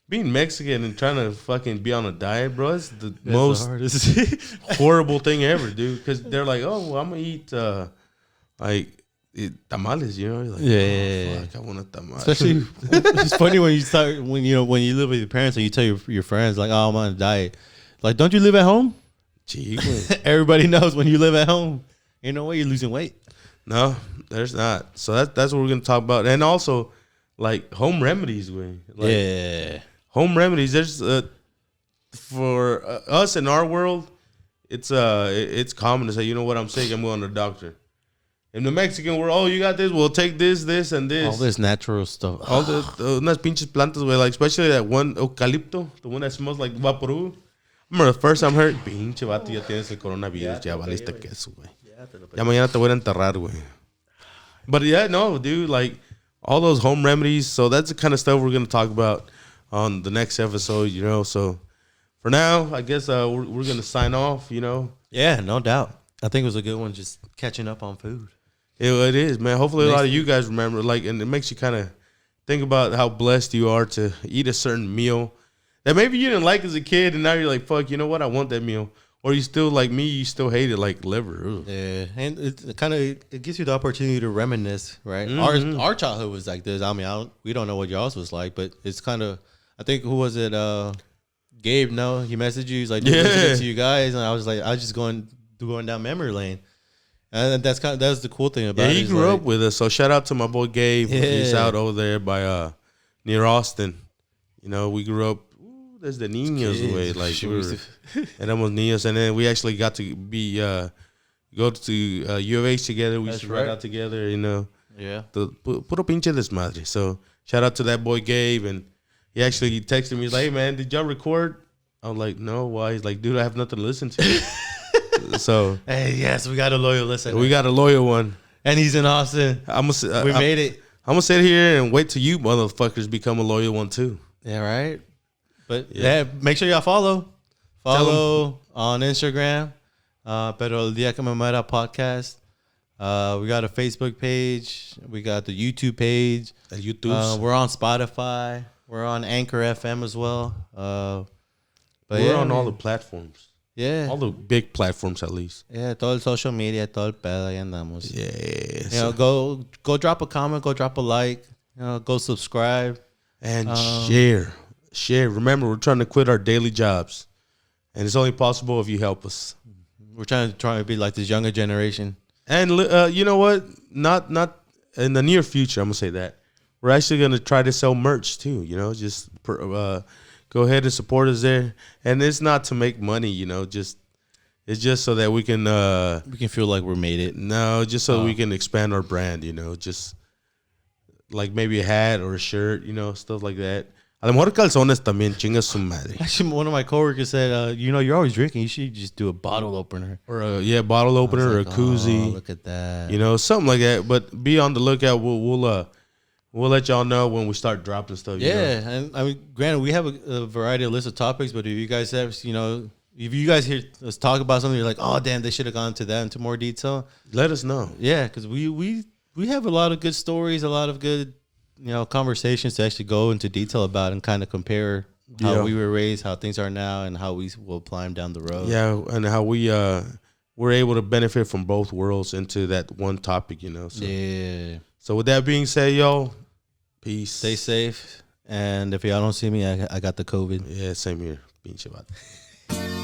S2: being Mexican and trying to fucking be on a diet, bro, it's the most horrible thing ever, dude. Because they're like, oh, well, I'm going to eat, tamales, you know? Like,
S1: yeah.
S2: Oh, fuck, I want a tamal.
S1: Especially, it's funny when you live with your parents and you tell your friends, like, oh, I'm on a diet. Like, don't you live at home?
S2: Gee,
S1: everybody knows when you live at home, ain't no way you're losing weight.
S2: No, there's not. So that's what we're going to talk about. And also, like, home remedies, güey. Like,
S1: yeah.
S2: Home remedies. There's for us in our world, it's common to say, you know what, I'm sick, I'm going to the doctor. In the Mexican world, oh, you got this, well, take this, and this.
S1: All this natural stuff.
S2: All the unas pinches plantas, güey, like especially that one eucalipto, the one that smells like vaporú. I remember the first time I heard, pinche vato, ya tienes el coronavirus, ya valiste queso, güey. Ya mañana te voy a enterrar, güey. But yeah, no, dude, like all those home remedies. So that's the kind of stuff we're going to talk about on the next episode, you know. So for now, I guess we're going to sign off, you know.
S1: Yeah, no doubt. I think it was a good one, just catching up on food.
S2: It is, man. Hopefully a lot of you guys remember, like, and it makes you kind of think about how blessed you are to eat a certain meal that maybe you didn't like as a kid, and now you're like, fuck, you know what? I want that meal. Or you still like me? You still hate it like liver? Ugh.
S1: Yeah, and it kind of it gives you the opportunity to reminisce, right? Our childhood was like this. I mean, we don't know what y'all's was like, but it's kind of. I think who was it? Gabe. No, he messaged you. He's like, listening to you guys, and I was like, I was just going down memory lane, and that's the cool thing about it.
S2: Yeah, he grew up with us. So shout out to my boy Gabe.
S1: Yeah.
S2: He's out over there by near Austin. You know, we grew up. There's the Niños way, like and that was Niños, and then we actually got to be go to U of H together. We used to ride out together, you know.
S1: Yeah.
S2: Puro pinche desmadre. So shout out to that boy Gabe, and he actually texted me. He's like, "Hey man, did y'all record?" I'm like, "No, why?" He's like, "Dude, I have nothing to listen to." So
S1: hey, yes, we got a loyal listener.
S2: We got a loyal one,
S1: and he's in Austin. We made it.
S2: I'm gonna sit here and wait till you motherfuckers become a loyal one too.
S1: Yeah, right. But yeah, make sure y'all follow on Instagram. Pero El Día que Me Muera podcast. We got a Facebook page. We got the YouTube page. We're on Spotify. We're on Anchor FM as well.
S2: But we're on all the platforms.
S1: Yeah,
S2: all the big platforms at least.
S1: Yeah, todo el social media, todo el pedo, ahí andamos.
S2: Yes.
S1: You know, go drop a comment, go drop a like. You know, go subscribe
S2: and share. Remember, we're trying to quit our daily jobs, and it's only possible if you help us.
S1: We're trying to be like this younger generation.
S2: And you know what? Not in the near future. I'm gonna say that we're actually gonna try to sell merch too. You know, just go ahead and support us there. And it's not to make money. You know, it's just so that we can
S1: feel like we're made it.
S2: No, just so we can expand our brand. You know, just like maybe a hat or a shirt. You know, stuff like that. A lo mejor calzones también, chinga su madre.
S1: Actually, one of my coworkers said, you know, you're always drinking. You should just do a bottle opener.
S2: Or a bottle opener or a koozie.
S1: Oh, look at that.
S2: You know, something like that. But be on the lookout. We'll let y'all know when we start dropping stuff.
S1: Yeah.
S2: You know?
S1: And I mean, granted, we have a variety of list of topics, but if you guys have, you know, if you guys hear us talk about something, you're like, oh, damn, they should have gone to that into more detail.
S2: Let us know.
S1: Yeah, because we have a lot of good stories, a lot of good, you know, conversations to actually go into detail about and kind of compare how we were raised, how things are now, and how we will apply them down the road.
S2: Yeah, and how we're able to benefit from both worlds into that one topic, you know. So.
S1: Yeah.
S2: So with that being said, y'all, peace.
S1: Stay safe. And if y'all don't see me, I got the COVID.
S2: Yeah, same here. Pinche vato.